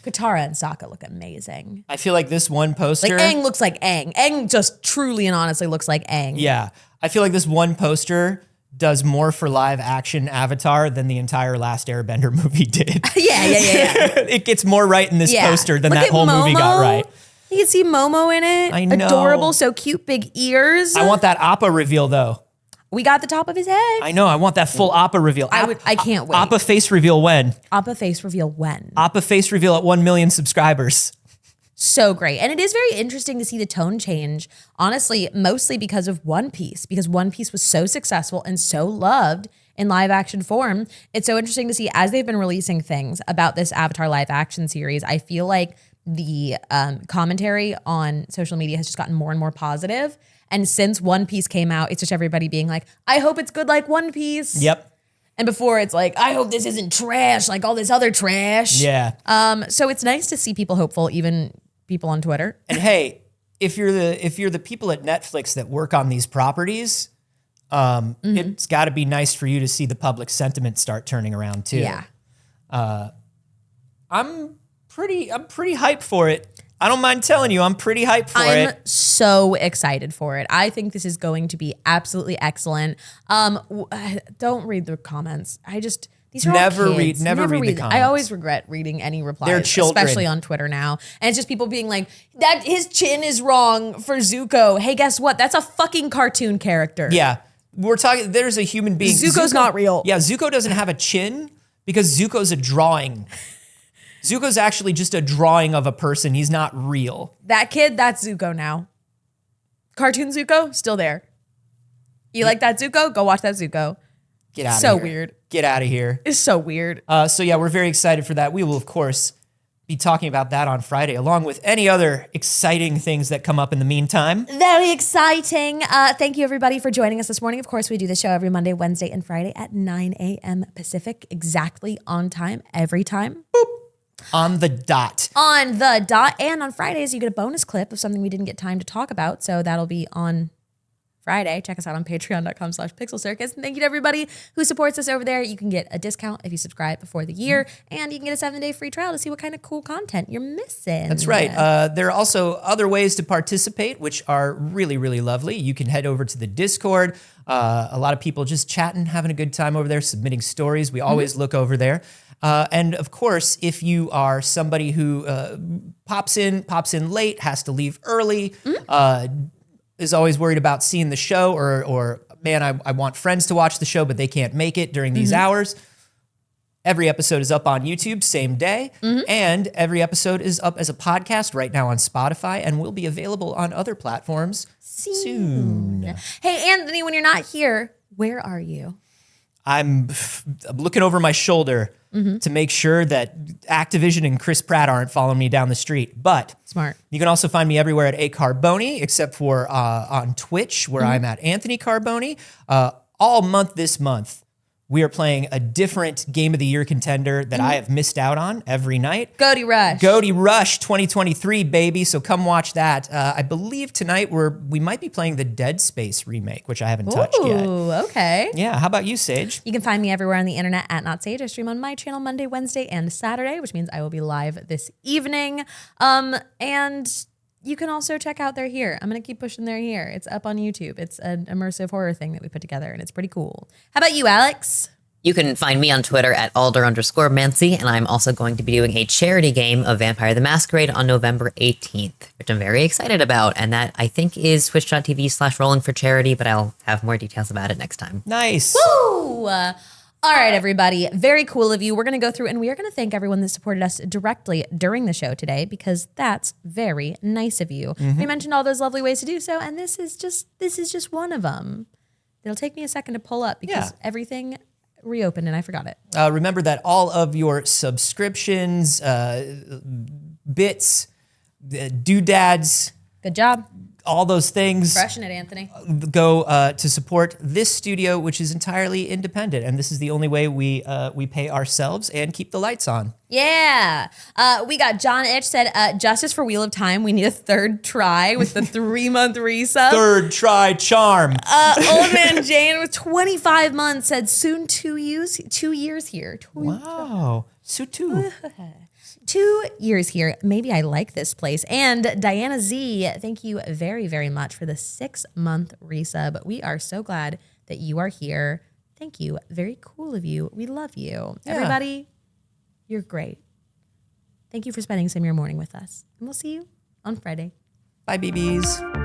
Katara and Sokka look amazing. I feel like this one poster. Like Aang looks like Aang. Aang just truly and honestly looks like Aang. Yeah. I feel like this one poster does more for live action Avatar than the entire Last Airbender movie did. Yeah. It gets more right in this poster than that whole movie got right. You can see Momo in it. I know. Adorable, so cute, big ears. I want that Appa reveal though. We got the top of his head. I know. I want that full Appa reveal. I can't wait. Appa face reveal when? Appa face reveal when? Appa face reveal at 1 million subscribers. So great. And it is very interesting to see the tone change, honestly, mostly because of One Piece, because One Piece was so successful and so loved in live action form. It's so interesting to see as they've been releasing things about this Avatar live action series. I feel like the commentary on social media has just gotten more and more positive. And since One Piece came out, it's just everybody being like, I hope it's good like One Piece. Yep. And before it's like, I hope this isn't trash like all this other trash. Yeah. So it's nice to see people hopeful, even people on Twitter. And hey, if you're the people at Netflix that work on these properties, it's got to be nice for you to see the public sentiment start turning around too. Yeah. I'm pretty hyped for it. I don't mind telling you, I'm pretty hyped for it. I'm so excited for it. I think this is going to be absolutely excellent. Don't read the comments. These are Never all kids. read the comments. I always regret reading any replies. They're children. Especially on Twitter now. And it's just people being like, that his chin is wrong for Zuko. Hey, guess what? That's a fucking cartoon character. Yeah. We're talking, there's a human being. Zuko's not real. Yeah, Zuko doesn't have a chin because Zuko's a drawing. Zuko's actually just a drawing of a person. He's not real. That kid, that's Zuko now. Cartoon Zuko, still there. You like that Zuko? Go watch that Zuko. Get out of here. So weird. Get out of here. It's so weird. So yeah, we're very excited for that. We will, of course, be talking about that on Friday, along with any other exciting things that come up in the meantime. Very exciting. Thank you, everybody, for joining us this morning. Of course, we do the show every Monday, Wednesday, and Friday at 9 a.m. Pacific, exactly on time, every time. Boop. On the dot. On the dot. And on Fridays, you get a bonus clip of something we didn't get time to talk about. So that'll be on Friday. Check us out on patreon.com/pixelcircus. And thank you to everybody who supports us over there. You can get a discount if you subscribe before the year, and you can get a 7-day free trial to see what kind of cool content you're missing. That's right. There are also other ways to participate, which are really, really lovely. You can head over to the Discord. A lot of people just chatting, having a good time over there, submitting stories. We always look over there. And of course, if you are somebody who pops in late, has to leave early, is always worried about seeing the show, or man, I want friends to watch the show, but they can't make it during these hours. Every episode is up on YouTube, same day. And every episode is up as a podcast right now on Spotify and will be available on other platforms soon. Hey, Anthony, when you're not here, where are you? I'm looking over my shoulder to make sure that Activision and Chris Pratt aren't following me down the street. But Smart. you can also find me everywhere at Carboni, except for on Twitch, where I'm at Anthony Carboni. All month this month, we are playing a different Game of the Year contender that I have missed out on every night. Goaty Rush. Goaty Rush 2023, baby. So come watch that. I believe tonight we might be playing the Dead Space remake, which I haven't touched yet. Ooh, okay. Yeah, how about you, Saige? You can find me everywhere on the internet at Not Sage. I stream on my channel Monday, Wednesday, and Saturday, which means I will be live this evening. And you can also check out They're Here. I'm going to keep pushing They're Here. It's up on YouTube. It's an immersive horror thing that we put together, and it's pretty cool. How about you, Alex? You can find me on Twitter at Alder_Mancy, and I'm also going to be doing a charity game of Vampire the Masquerade on November 18th, which I'm very excited about, and that I think is twitch.tv/rolling for charity, but I'll have more details about it next time. Nice. Woo! All right, everybody. Very cool of you. We're going to go through and we are going to thank everyone that supported us directly during the show today, because that's very nice of you. We mentioned all those lovely ways to do so, and this is just one of them. It'll take me a second to pull up because everything reopened and I forgot it. Remember that all of your subscriptions, bits, doodads, Good job. all those things Crushing it, Anthony. go to support this studio, which is entirely independent. And this is the only way we pay ourselves and keep the lights on. Yeah. We got John Itch said, justice for Wheel of Time. We need a third try with the 3-month resub. Third try charm. Old Man Jane with 25 months said, soon 2 years here. Wow. So too. 2 years here. Maybe I like this place. And Diana Z, thank you very, very much for the 6-month resub. We are so glad that you are here. Thank you. Very cool of you. We love you. Yeah. Everybody, you're great. Thank you for spending some of your morning with us. And we'll see you on Friday. Bye, BBs.